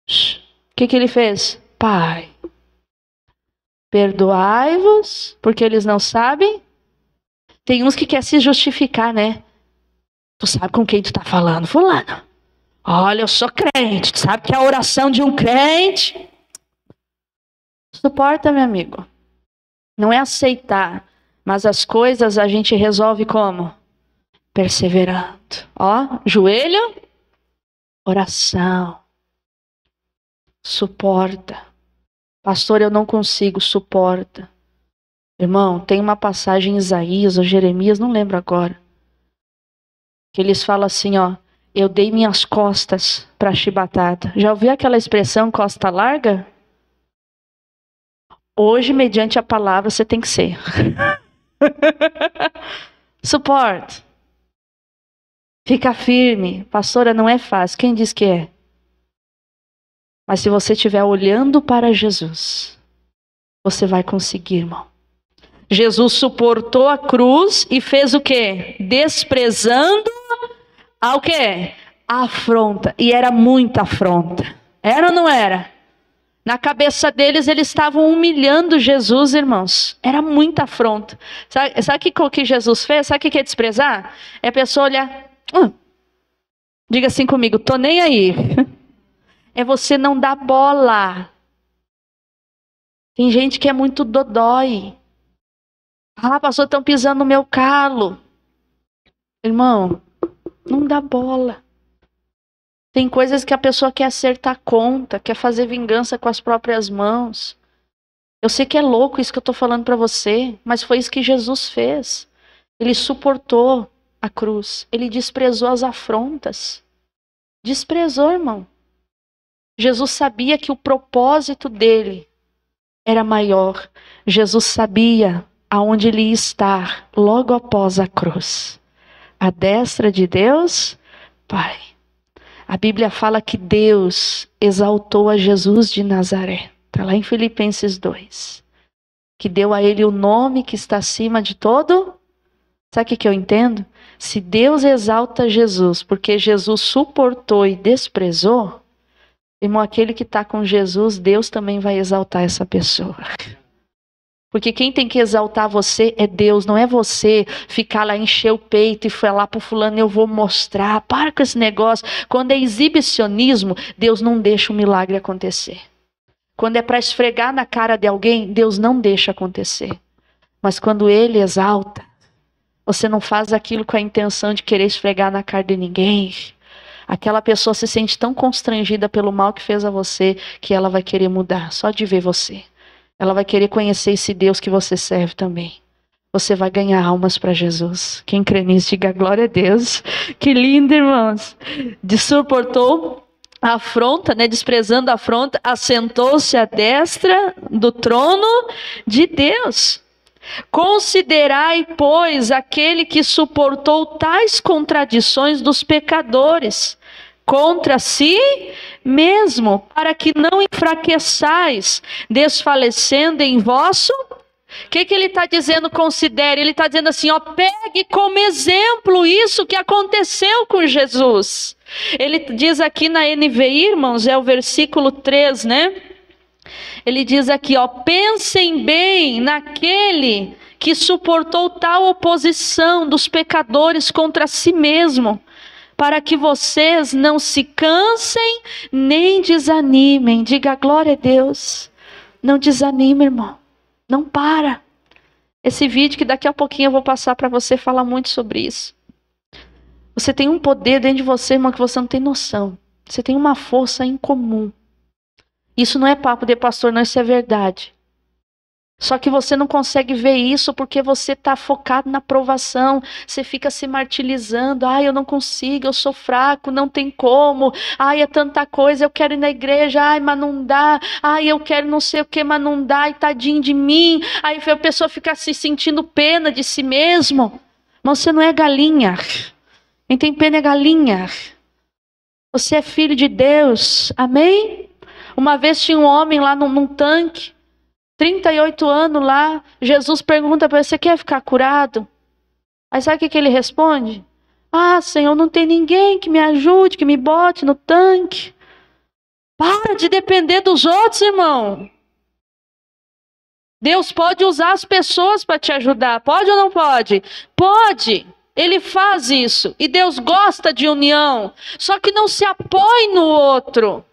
O que ele fez? Pai, perdoai-vos, porque eles não sabem. Tem uns que querem se justificar, né? Tu sabe com quem tu tá falando, fulano. Olha, eu sou crente, tu sabe que a oração de um crente... Suporta, meu amigo. Não é aceitar, mas as coisas a gente resolve como? Perseverando. Joelho, oração. Suporta. Pastor, eu não consigo, suporta. Irmão, tem uma passagem em Isaías ou Jeremias, não lembro agora, que eles falam assim, eu dei minhas costas para chibatada. Já ouviu aquela expressão costa larga? Hoje, mediante a palavra, você tem que ser. Suporte. Fica firme. Pastora, não é fácil. Quem diz que é? Mas se você estiver olhando para Jesus, você vai conseguir, irmão. Jesus suportou a cruz e fez o quê? Desprezando ao quê? A afronta. E era muita afronta. Era ou não era? Na cabeça deles, eles estavam humilhando Jesus, irmãos. Era muita afronta. Sabe o que Jesus fez? Sabe o que é desprezar? É a pessoa olhar. Diga assim comigo, tô nem aí. É você não dar bola. Tem gente que é muito dodói. Ah, pastor, estão pisando no meu calo. Irmão, não dá bola. Tem coisas que a pessoa quer acertar conta, quer fazer vingança com as próprias mãos. Eu sei que é louco isso que eu estou falando para você, mas foi isso que Jesus fez. Ele suportou a cruz. Ele desprezou as afrontas. Desprezou, irmão. Jesus sabia que o propósito dele era maior. Jesus sabia aonde ele ia estar logo após a cruz. À destra de Deus, Pai. A Bíblia fala que Deus exaltou a Jesus de Nazaré. Está lá em Filipenses 2. Que deu a ele o nome que está acima de todo. Sabe o que eu entendo? Se Deus exalta Jesus porque Jesus suportou e desprezou, irmão, aquele que está com Jesus, Deus também vai exaltar essa pessoa. Porque quem tem que exaltar você é Deus, não é você ficar lá, encher o peito e falar para o fulano, eu vou mostrar. Para com esse negócio. Quando é exibicionismo, Deus não deixa o milagre acontecer. Quando é para esfregar na cara de alguém, Deus não deixa acontecer. Mas quando Ele exalta, você não faz aquilo com a intenção de querer esfregar na cara de ninguém. Aquela pessoa se sente tão constrangida pelo mal que fez a você, que ela vai querer mudar, só de ver você. Ela vai querer conhecer esse Deus que você serve também. Você vai ganhar almas para Jesus. Quem crê nisso, diga glória a Deus. Que lindo, irmãos. Suportou a afronta, desprezando a afronta, assentou-se à destra do trono de Deus. Considerai, pois, aquele que suportou tais contradições dos pecadores contra si mesmo, para que não enfraqueçais, desfalecendo em vosso O que ele está dizendo, considere? Ele está dizendo assim, ó, pegue como exemplo isso que aconteceu com Jesus. Ele diz aqui na NVI, irmãos, é o versículo 3, né? Ele diz aqui, ó, pensem bem naquele que suportou tal oposição dos pecadores contra si mesmo, para que vocês não se cansem nem desanimem. Diga glória a Deus. Não desanime, irmão. Não para. Esse vídeo que daqui a pouquinho eu vou passar para você fala muito sobre isso. Você tem um poder dentro de você, irmão, que você não tem noção. Você tem uma força incomum. Isso não é papo de pastor, não, isso é verdade. Só que você não consegue ver isso porque você está focado na aprovação. Você fica se martirizando. Ai, eu não consigo, eu sou fraco, não tem como. Ai, é tanta coisa, eu quero ir na igreja, ai, mas não dá. Ai, eu quero não sei o que, mas não dá. Ai, tadinho de mim. Aí a pessoa fica se sentindo pena de si mesmo. Mas você não é galinha. Quem tem pena é galinha. Você é filho de Deus. Amém? Uma vez tinha um homem lá num tanque. 38 anos lá, Jesus pergunta para ele, você quer ficar curado? Aí sabe o que ele responde? Ah, Senhor, não tem ninguém que me ajude, que me bote no tanque. Para de depender dos outros, irmão. Deus pode usar as pessoas para te ajudar, pode ou não pode? Pode, Ele faz isso. E Deus gosta de união, só que não se apoie no outro.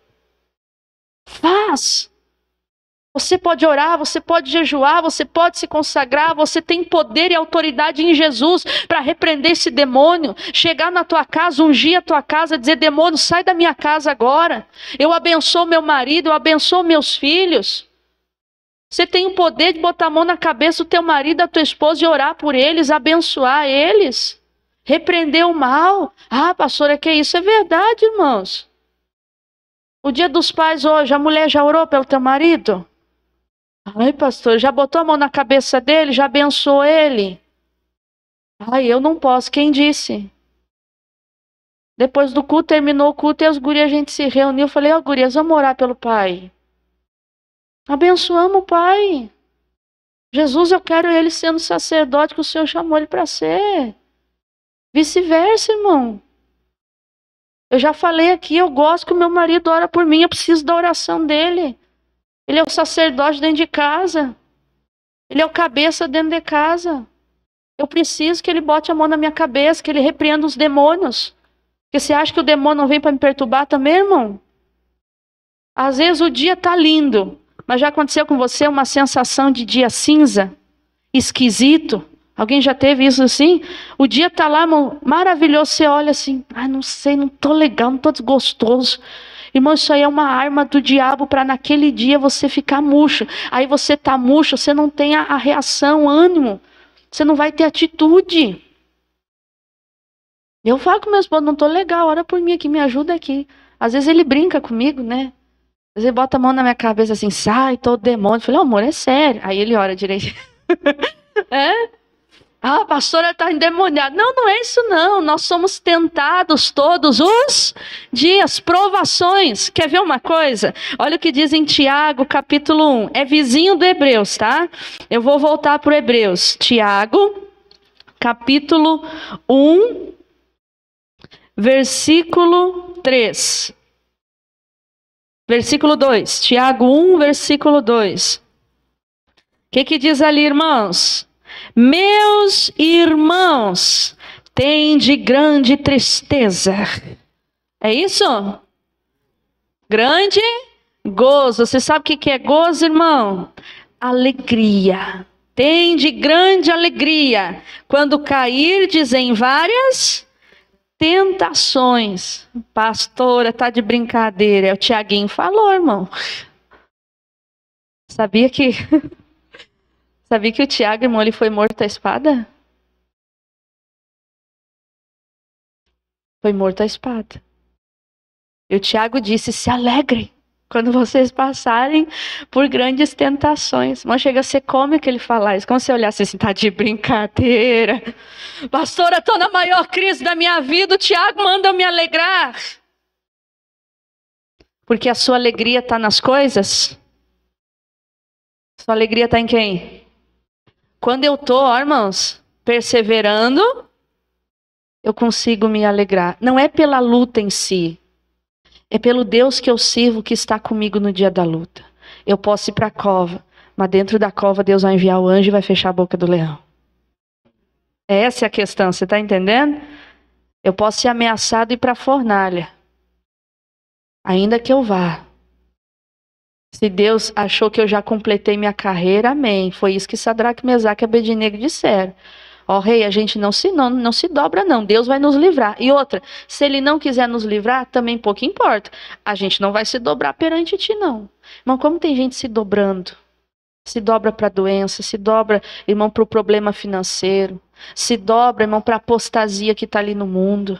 Faz. Você pode orar, você pode jejuar, você pode se consagrar, você tem poder e autoridade em Jesus para repreender esse demônio. Chegar na tua casa, ungir a tua casa, dizer, demônio, sai da minha casa agora. Eu abençoo meu marido, eu abençoo meus filhos. Você tem o poder de botar a mão na cabeça do teu marido, da tua esposa e orar por eles, abençoar eles. Repreender o mal. Ah, pastora, que isso? É verdade, irmãos. O dia dos pais hoje, a mulher já orou pelo teu marido? Ai, pastor, já botou a mão na cabeça dele? Já abençoou ele? Ai, eu não posso. Quem disse? Depois do culto, terminou o culto e as gurias, a gente se reuniu. Eu falei, ó, gurias, vamos orar pelo pai. Abençoamos o pai. Jesus, eu quero ele sendo sacerdote que o Senhor chamou ele para ser. Vice-versa, irmão. Eu já falei aqui, eu gosto que o meu marido ora por mim, eu preciso da oração dele. Ele é o sacerdote dentro de casa. Ele é o cabeça dentro de casa. Eu preciso que ele bote a mão na minha cabeça, que ele repreenda os demônios. Porque você acha que o demônio não vem para me perturbar também, irmão? Às vezes o dia tá lindo, mas já aconteceu com você uma sensação de dia cinza? Esquisito? Alguém já teve isso assim? O dia tá lá, irmão, maravilhoso, você olha assim, ai, não sei, não tô legal, não tô desgostoso. Irmão, isso aí é uma arma do diabo para naquele dia você ficar murcho. Aí você tá murcho, você não tem a reação, o ânimo. Você não vai ter atitude. Eu falo com meu esposo, não tô legal, ora por mim aqui, me ajuda aqui. Às vezes ele brinca comigo, né? Às vezes ele bota a mão na minha cabeça assim, sai, todo demônio. Eu falei, amor, é sério. Aí ele ora direito. É? Ah, a pastora está endemoniada. Não, não é isso não. Nós somos tentados todos os dias, provações. Quer ver uma coisa? Olha o que diz em Tiago, capítulo 1. É vizinho do Hebreus, tá? Eu vou voltar para o Hebreus. Tiago, capítulo 1, versículo 3. Versículo 2. Tiago 1, versículo 2. O que diz ali, irmãos? Meus irmãos, tende grande tristeza. É isso? Grande gozo. Você sabe o que é gozo, irmão? Alegria. Tende grande alegria quando cairdes em várias tentações. Pastora, tá de brincadeira. O Tiaguinho falou, irmão. Sabia que o Tiago, irmão, ele foi morto à espada? Foi morto à espada. E o Tiago disse, se alegrem quando vocês passarem por grandes tentações. Mas chega a ser cômico ele falar isso. Como se olhasse assim, tá de brincadeira. Pastora, estou na maior crise da minha vida, o Tiago manda eu me alegrar. Porque a sua alegria está nas coisas? Sua alegria está em quem? Quando eu tô, irmãos, perseverando, eu consigo me alegrar. Não é pela luta em si, é pelo Deus que eu sirvo que está comigo no dia da luta. Eu posso ir para a cova, mas dentro da cova Deus vai enviar o anjo e vai fechar a boca do leão. Essa é a questão, você está entendendo? Eu posso ser ameaçado e ir para a fornalha, ainda que eu vá. Se Deus achou que eu já completei minha carreira, amém. Foi isso que Sadraque, Mesaque e Abednego disseram. Ó rei, a gente não se dobra não, Deus vai nos livrar. E outra, se ele não quiser nos livrar, também pouco importa. A gente não vai se dobrar perante ti não. Irmão, como tem gente se dobrando? Se dobra para a doença, se dobra, irmão, para o problema financeiro. Se dobra, irmão, para a apostasia que está ali no mundo.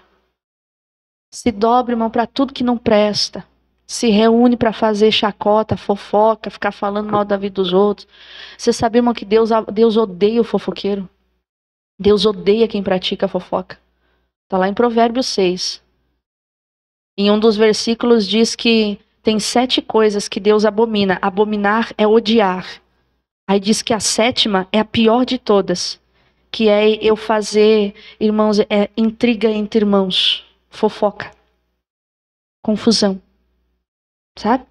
Se dobra, irmão, para tudo que não presta. Se reúne para fazer chacota, fofoca, ficar falando mal da vida dos outros. Você sabe, irmão, que Deus odeia o fofoqueiro? Deus odeia quem pratica fofoca. Está lá em Provérbios 6. Em um dos versículos diz que tem 7 coisas que Deus abomina. Abominar é odiar. Aí diz que a 7ª é a pior de todas. Que é eu fazer, irmãos, intriga entre irmãos. Fofoca. Confusão. Sabe?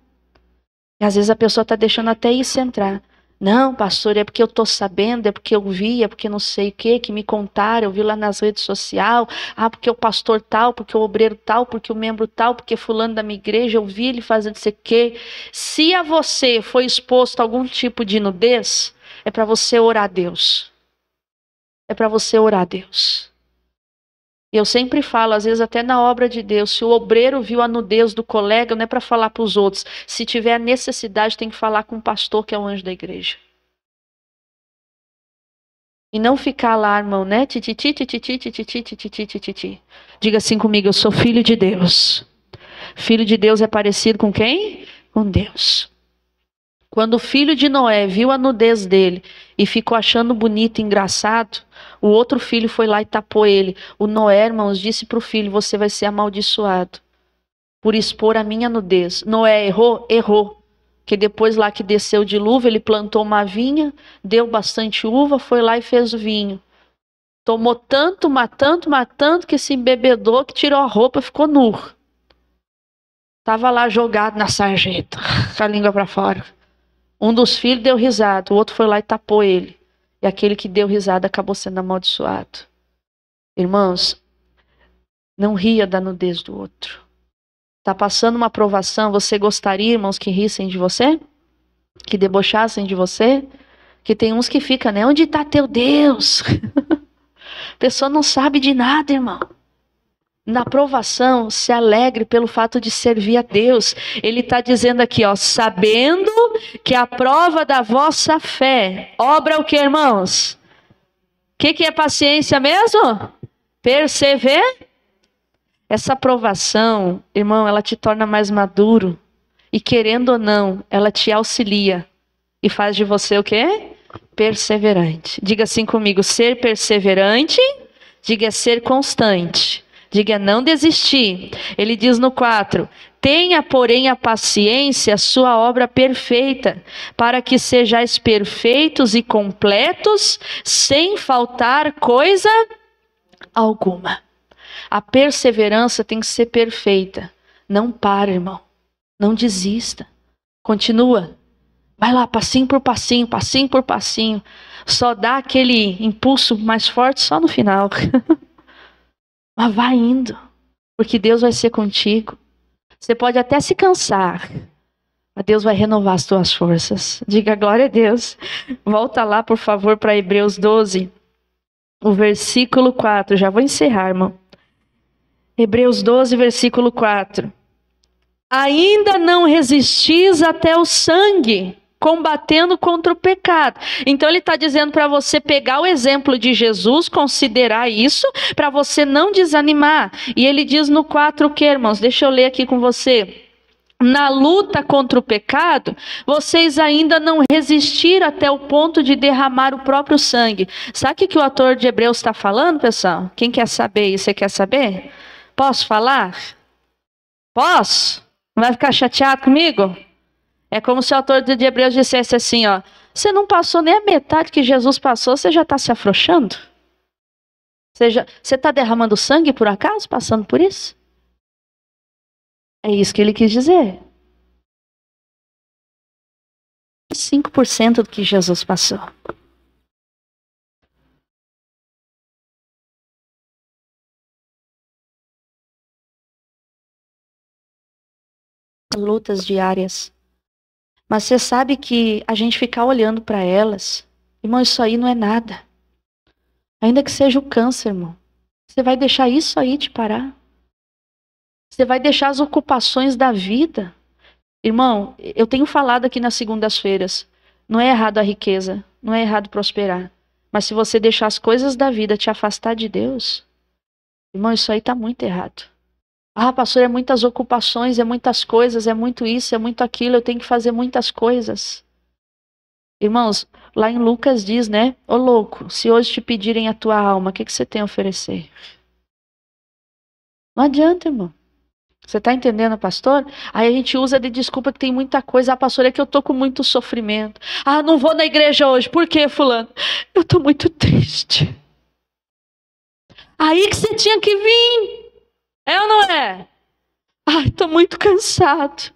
E às vezes a pessoa está deixando até isso entrar. Não, pastor, é porque eu estou sabendo, é porque eu vi, é porque não sei o que me contaram, eu vi lá nas redes sociais. Ah, porque o pastor tal, porque o obreiro tal, porque o membro tal, porque fulano da minha igreja, eu vi ele fazendo isso aqui. Se a você foi exposto a algum tipo de nudez, é para você orar a Deus. É para você orar a Deus. Eu sempre falo, às vezes até na obra de Deus, se o obreiro viu a nudez do colega, não é para falar para os outros. Se tiver necessidade, tem que falar com o pastor, que é o anjo da igreja. E não ficar lá, irmão, né? Tititi, tititi, tititi, tititi, tititi. Diga assim comigo, eu sou filho de Deus. Filho de Deus é parecido com quem? Com Deus. Quando o filho de Noé viu a nudez dele e ficou achando bonito e engraçado, o outro filho foi lá e tapou ele. O Noé, irmãos, disse para o filho, você vai ser amaldiçoado por expor a minha nudez. Noé errou? Errou. Que depois lá que desceu o dilúvio, ele plantou uma vinha, deu bastante uva, foi lá e fez o vinho. Tomou tanto, mas tanto, que se embebedou, que tirou a roupa e ficou nu. Estava lá jogado na sarjeta, com a língua para fora. Um dos filhos deu risada, o outro foi lá e tapou ele. E aquele que deu risada acabou sendo amaldiçoado. Irmãos, não ria da nudez do outro. Está passando uma provação, você gostaria, irmãos, que rissem de você? Que debochassem de você? Que tem uns que ficam, né? Onde está teu Deus? A pessoa não sabe de nada, irmão. Na provação, se alegre pelo fato de servir a Deus. Ele está dizendo aqui, ó, sabendo que a prova da vossa fé, obra o que, irmãos? O que é paciência mesmo? Perseverar. Essa provação, irmão, ela te torna mais maduro. E querendo ou não, ela te auxilia. E faz de você o quê? Perseverante. Diga assim comigo, ser perseverante, diga ser constante. Diga não desistir. Ele diz no 4, tenha porém a paciência, a sua obra perfeita, para que sejais perfeitos e completos, sem faltar coisa alguma. A perseverança tem que ser perfeita. Não para, irmão. Não desista. Continua. Vai lá, passinho por passinho, passinho por passinho. Só dá aquele impulso mais forte só no final. Mas vai indo. Porque Deus vai ser contigo. Você pode até se cansar. Mas Deus vai renovar as tuas forças. Diga glória a Deus. Volta lá, por favor, para Hebreus 12. O versículo 4. Já vou encerrar, irmão. Hebreus 12, versículo 4. Ainda não resistis até o sangue, combatendo contra o pecado. Então ele está dizendo para você pegar o exemplo de Jesus, considerar isso, para você não desanimar. E ele diz no 4 o que, irmãos? Deixa eu ler aqui com você. Na luta contra o pecado, vocês ainda não resistiram até o ponto de derramar o próprio sangue. Sabe o que o autor de Hebreus está falando, pessoal? Quem quer saber isso? Você quer saber? Posso falar? Posso? Não vai ficar chateado comigo? É como se o autor de Hebreus dissesse assim, ó. Você não passou nem a metade que Jesus passou, você já está se afrouxando? Você está derramando sangue por acaso, passando por isso? É isso que ele quis dizer. 5% do que Jesus passou. Lutas diárias. Mas você sabe que a gente ficar olhando para elas, irmão, isso aí não é nada. Ainda que seja o câncer, irmão. Você vai deixar isso aí te parar? Você vai deixar as ocupações da vida? Irmão, eu tenho falado aqui nas segundas-feiras, não é errado a riqueza, não é errado prosperar. Mas se você deixar as coisas da vida te afastar de Deus, irmão, isso aí está muito errado. Ah, pastor, é muitas ocupações, é muitas coisas, é muito isso, é muito aquilo, eu tenho que fazer muitas coisas. Irmãos, lá em Lucas diz, né? Ô louco, se hoje te pedirem a tua alma, o que você tem a oferecer? Não adianta, irmão. Você está entendendo, pastor? Aí a gente usa de desculpa que tem muita coisa. Ah, pastor, é que eu tô com muito sofrimento. Ah, não vou na igreja hoje. Por quê, fulano? Eu tô muito triste. Aí que você tinha que vir. É ou não é? Ai, tô muito cansado.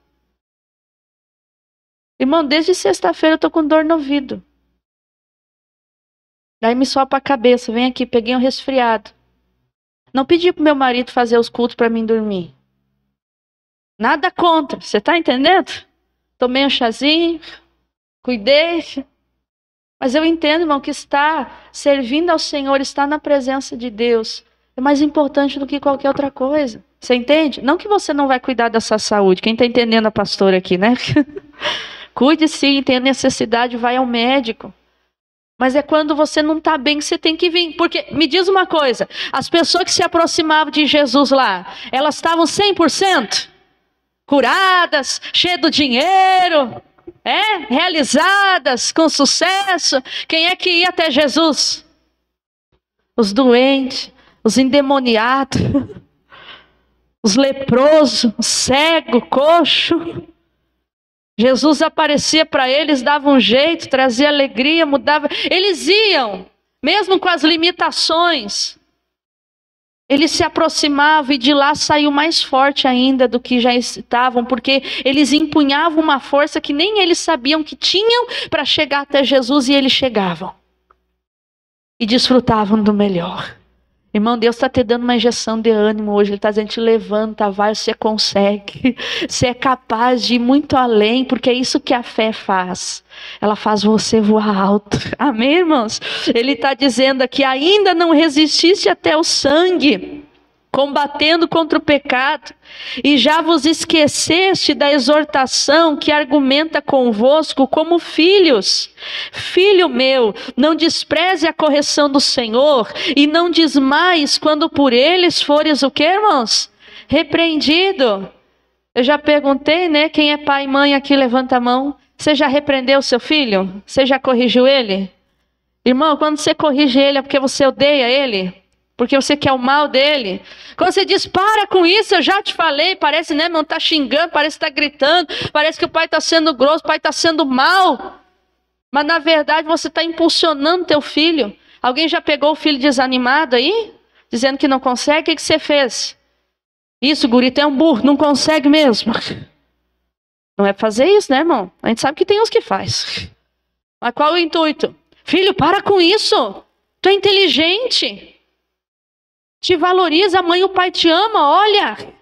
Irmão, desde sexta-feira eu tô com dor no ouvido. Daí me sopa a cabeça. Vem aqui, peguei um resfriado. Não pedi pro meu marido fazer os cultos para mim dormir. Nada contra, você tá entendendo? Tomei um chazinho, cuidei. Mas eu entendo, irmão, que estar servindo ao Senhor, estar na presença de Deus, é mais importante do que qualquer outra coisa. Você entende? Não que você não vai cuidar da sua saúde. Quem está entendendo a pastora aqui, né? Cuide sim, tem necessidade, vai ao médico. Mas é quando você não está bem que você tem que vir. Porque, me diz uma coisa, as pessoas que se aproximavam de Jesus lá, elas estavam 100%? Curadas, cheias do dinheiro, realizadas, com sucesso. Quem é que ia até Jesus? Os doentes, os endemoniados, os leprosos, cego, coxo. Jesus aparecia para eles, dava um jeito, trazia alegria, mudava. Eles iam, mesmo com as limitações. Eles se aproximavam e de lá saiu mais forte ainda do que já estavam, porque eles empunhavam uma força que nem eles sabiam que tinham para chegar até Jesus, e eles chegavam. E desfrutavam do melhor. Irmão, Deus está te dando uma injeção de ânimo hoje. Ele está dizendo, te levanta, vai, você consegue. Você é capaz de ir muito além, porque é isso que a fé faz. Ela faz você voar alto. Amém, irmãos? Ele está dizendo aqui, ainda não resististe até o sangue, combatendo contra o pecado, e já vos esqueceste da exortação que argumenta convosco como filhos. Filho meu, não despreze a correção do Senhor, e não desmaies quando por eles fores o quê, irmãos? Repreendido. Eu já perguntei, né? Quem é pai e mãe aqui, levanta a mão. Você já repreendeu o seu filho? Você já corrigiu ele? Irmão, quando você corrige ele é porque você odeia ele? Porque você quer o mal dele. Quando você diz, para com isso, eu já te falei, parece, né, não está xingando, parece que está gritando, parece que o pai está sendo grosso, o pai está sendo mal. Mas na verdade você está impulsionando teu filho. Alguém já pegou o filho desanimado aí? Dizendo que não consegue, o que você fez? Isso, guri, tu é um burro, não consegue mesmo. Não é fazer isso, né, irmão? A gente sabe que tem uns que faz. Mas qual o intuito? Filho, para com isso. Tu é inteligente. Te valoriza, a mãe e o pai te ama, olha.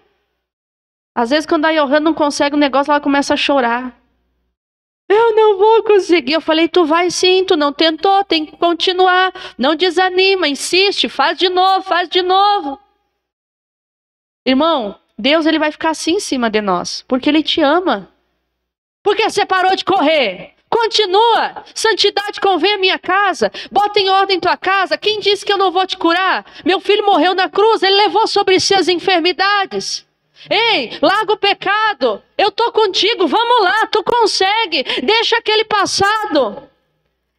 Às vezes quando a Johanna não consegue um negócio, ela começa a chorar. Eu não vou conseguir. Eu falei, tu vai sim, tu não tentou, tem que continuar. Não desanima, insiste, faz de novo, faz de novo. Irmão, Deus ele vai ficar assim em cima de nós, porque Ele te ama. Por que você parou de correr? Continua, santidade convém à minha casa, bota em ordem tua casa. Quem disse que eu não vou te curar? Meu filho morreu na cruz, ele levou sobre si as enfermidades. Ei, larga o pecado, eu estou contigo, vamos lá, tu consegue, deixa aquele passado.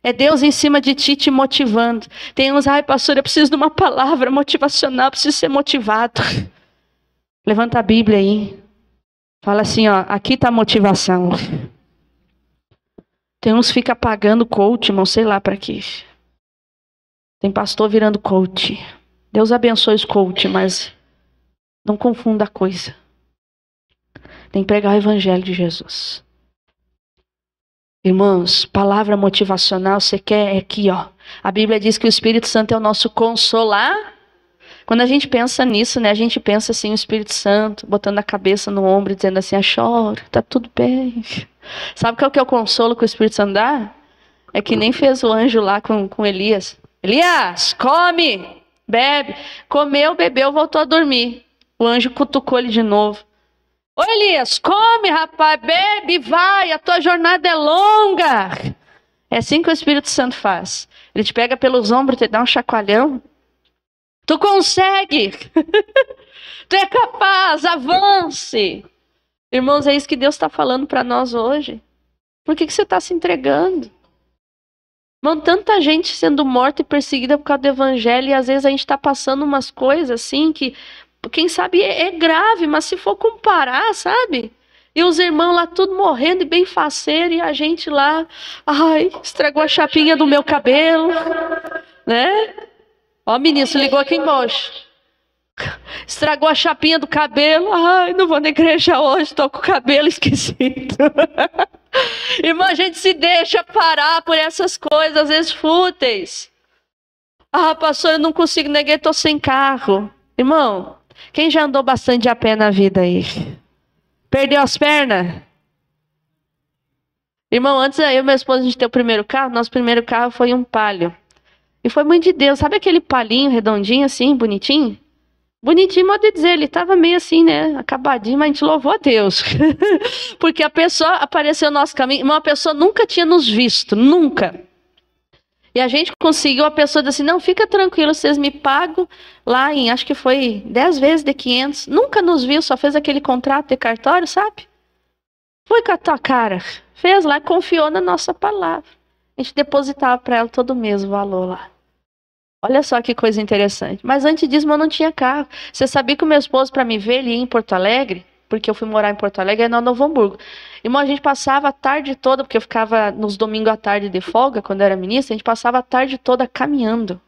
É Deus em cima de ti te motivando. Tem uns, ai pastor, eu preciso de uma palavra motivacional, preciso ser motivado. Levanta a Bíblia aí, fala assim, ó, aqui está a motivação. Tem uns que ficam pagando coach, irmão, sei lá para quê. Tem pastor virando coach. Deus abençoe os coach, mas não confunda a coisa. Tem que pregar o evangelho de Jesus. Irmãos, palavra motivacional, você quer? É aqui, ó. A Bíblia diz que o Espírito Santo é o nosso consolar. Quando a gente pensa nisso, né? A gente pensa assim, o Espírito Santo, botando a cabeça no ombro, dizendo assim, chora, tá tudo bem. Sabe qual que é o consolo que o Espírito Santo dá? É que nem fez o anjo lá com Elias. Elias, come, bebe. Comeu, bebeu, voltou a dormir. O anjo cutucou ele de novo. Ô Elias, come, rapaz, bebe, vai, a tua jornada é longa. É assim que o Espírito Santo faz. Ele te pega pelos ombros, te dá um chacoalhão. Tu consegue. Tu é capaz, avance. Irmãos, é isso que Deus está falando para nós hoje. Por que você está se entregando? Irmão, tanta gente sendo morta e perseguida por causa do evangelho, e às vezes a gente está passando umas coisas assim que, quem sabe, é grave, mas se for comparar, sabe? E os irmãos lá tudo morrendo e bem faceiro, e a gente lá, ai, estragou a chapinha do meu cabelo, né? Ó, ministro, ligou aqui embaixo. Estragou a chapinha do cabelo, ai, não vou na igreja hoje, tô com o cabelo esquisito. Irmão, a gente se deixa parar por essas coisas, às vezes fúteis. Ah, pastor, eu não consigo negar, tô sem carro. Irmão, quem já andou bastante a pé na vida aí? Perdeu as pernas? Irmão, antes eu e minha esposa, a gente ter o primeiro carro, nosso primeiro carro foi um Palio. E foi muito de Deus, sabe aquele palinho redondinho assim, bonitinho? Bonitinho, modo de dizer, ele estava meio assim, né, acabadinho, mas a gente louvou a Deus. Porque a pessoa apareceu no nosso caminho, uma pessoa nunca tinha nos visto, nunca. E a gente conseguiu, a pessoa disse assim, não, fica tranquilo, vocês me pagam lá em, acho que foi 10 vezes de 500. Nunca nos viu, só fez aquele contrato de cartório, sabe? Foi com a tua cara. Fez lá, confiou na nossa palavra. A gente depositava para ela todo mês o valor lá. Olha só que coisa interessante. Mas antes disso, eu não tinha carro. Você sabia que o meu esposo, para me ver, ele ia em Porto Alegre? Porque eu fui morar em Porto Alegre, na Novo Hamburgo. Irmão, a gente passava a tarde toda, porque eu ficava nos domingos à tarde de folga, quando eu era ministra, a gente passava a tarde toda caminhando,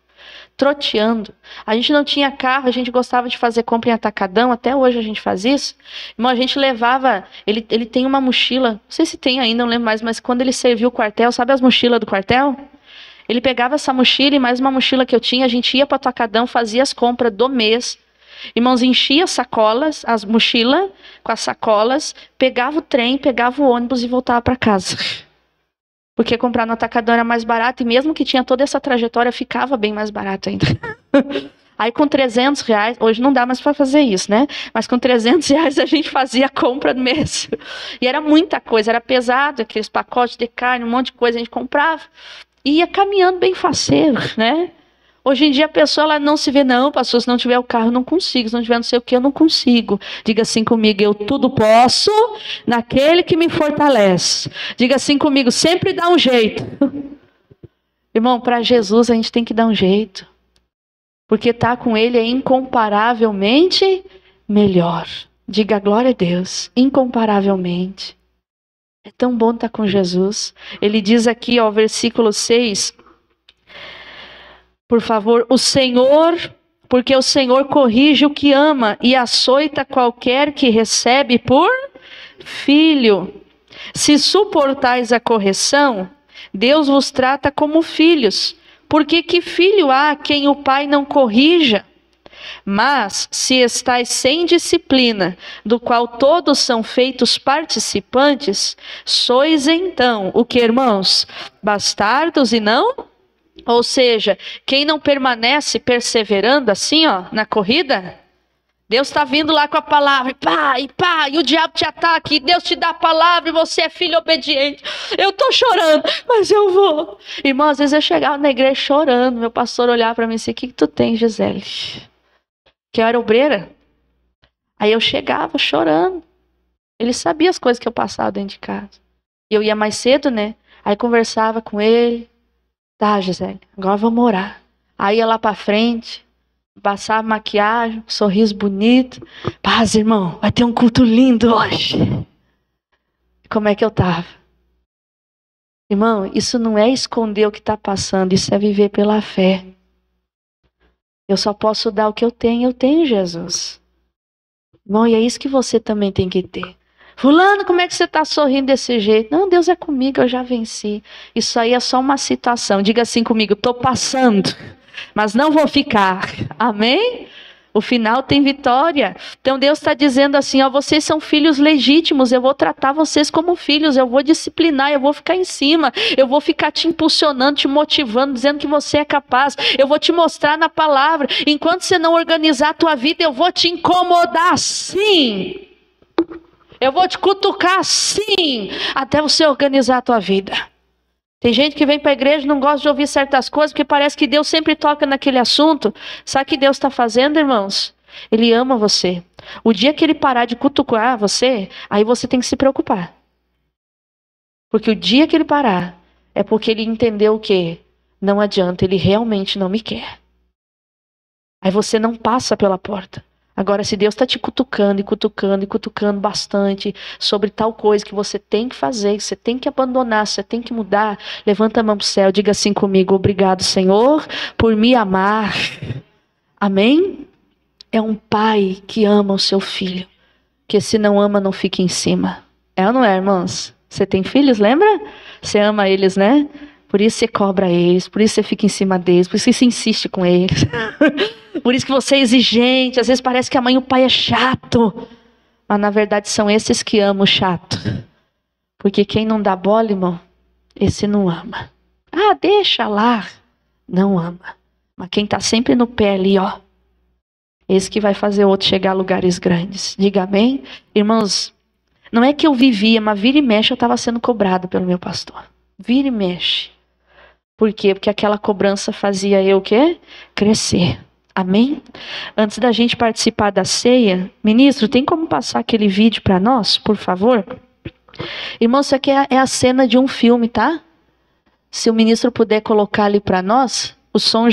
troteando. A gente não tinha carro, a gente gostava de fazer compra em atacadão, até hoje a gente faz isso. Irmão, a gente levava, ele tem uma mochila, não sei se tem ainda, não lembro mais, mas quando ele serviu o quartel, sabe as mochilas do quartel? Ele pegava essa mochila e mais uma mochila que eu tinha, a gente ia para o atacadão, fazia as compras do mês. Irmãos, enchia as sacolas, as mochilas com as sacolas, pegava o trem, pegava o ônibus e voltava para casa. Porque comprar no atacadão era mais barato e mesmo que tinha toda essa trajetória, ficava bem mais barato ainda. Aí com R$300, hoje não dá mais para fazer isso, né? Mas com R$300 a gente fazia a compra do mês. E era muita coisa, era pesado, aqueles pacotes de carne, um monte de coisa a gente comprava. E ia caminhando bem faceiro, né? Hoje em dia a pessoa ela não se vê, não, pastor, se não tiver o carro eu não consigo, se não tiver não sei o que eu não consigo. Diga assim comigo, eu tudo posso naquele que me fortalece. Diga assim comigo, sempre dá um jeito. Irmão, para Jesus a gente tem que dar um jeito. Porque estar com ele é incomparavelmente melhor. Diga glória a Deus, incomparavelmente. É tão bom estar com Jesus. Ele diz aqui, ó, versículo 6. Por favor, porque o Senhor corrige o que ama e açoita qualquer que recebe por filho. Se suportais a correção, Deus vos trata como filhos. Porque que filho há quem o pai não corrija? Mas, se estais sem disciplina, do qual todos são feitos participantes, sois então, o que, irmãos? Bastardos e não? Ou seja, quem não permanece perseverando assim, ó, na corrida, Deus está vindo lá com a palavra, e o diabo te ataca, e Deus te dá a palavra, e você é filho obediente. Eu estou chorando, mas eu vou. Irmão, às vezes eu chegava na igreja chorando, meu pastor olhava para mim e disse, o que tu tem, Gisele? Que eu era obreira. Aí eu chegava chorando. Ele sabia as coisas que eu passava dentro de casa. E eu ia mais cedo, né? Aí conversava com ele. Tá, Gisele, agora vamos orar. Aí ia lá pra frente, passava maquiagem, sorriso bonito. Paz, irmão, vai ter um culto lindo hoje. Como é que eu tava? Irmão, isso não é esconder o que está passando, isso é viver pela fé. Eu só posso dar o que eu tenho Jesus. Irmão, e é isso que você também tem que ter. Fulano, como é que você está sorrindo desse jeito? Não, Deus é comigo, eu já venci. Isso aí é só uma situação. Diga assim comigo, estou passando, mas não vou ficar. Amém? O final tem vitória. Então Deus está dizendo assim, ó, vocês são filhos legítimos, eu vou tratar vocês como filhos, eu vou disciplinar, eu vou ficar em cima, eu vou ficar te impulsionando, te motivando, dizendo que você é capaz, eu vou te mostrar na palavra. Enquanto você não organizar a tua vida, eu vou te incomodar sim. Eu vou te cutucar sim, até você organizar a tua vida. Tem gente que vem para a igreja e não gosta de ouvir certas coisas, porque parece que Deus sempre toca naquele assunto. Sabe o que Deus está fazendo, irmãos? Ele ama você. O dia que Ele parar de cutucar você, aí você tem que se preocupar. Porque o dia que Ele parar, é porque Ele entendeu o quê? Não adianta, Ele realmente não me quer. Aí você não passa pela porta. Agora, se Deus está te cutucando e cutucando e cutucando bastante sobre tal coisa que você tem que fazer, que você tem que abandonar, você tem que mudar, levanta a mão para o céu, diga assim comigo, obrigado, Senhor, por me amar. Amém? É um pai que ama o seu filho, que se não ama, não fica em cima. É ou não é, irmãos? Você tem filhos, lembra? Você ama eles, né? Por isso você cobra eles, por isso você fica em cima deles, por isso você insiste com eles. Por isso que você é exigente, às vezes parece que a mãe e o pai é chato. Mas na verdade são esses que amam o chato. Porque quem não dá bola, irmão, esse não ama. Ah, deixa lá. Não ama. Mas quem está sempre no pé ali, ó, esse que vai fazer o outro chegar a lugares grandes. Diga amém? Irmãos, não é que eu vivia, mas vira e mexe eu estava sendo cobrado pelo meu pastor. Vira e mexe. Por quê? Porque aquela cobrança fazia eu o quê? Crescer. Amém? Antes da gente participar da ceia, ministro, tem como passar aquele vídeo para nós, por favor? Irmão, isso aqui é a cena de um filme, tá? Se o ministro puder colocar ali para nós, o som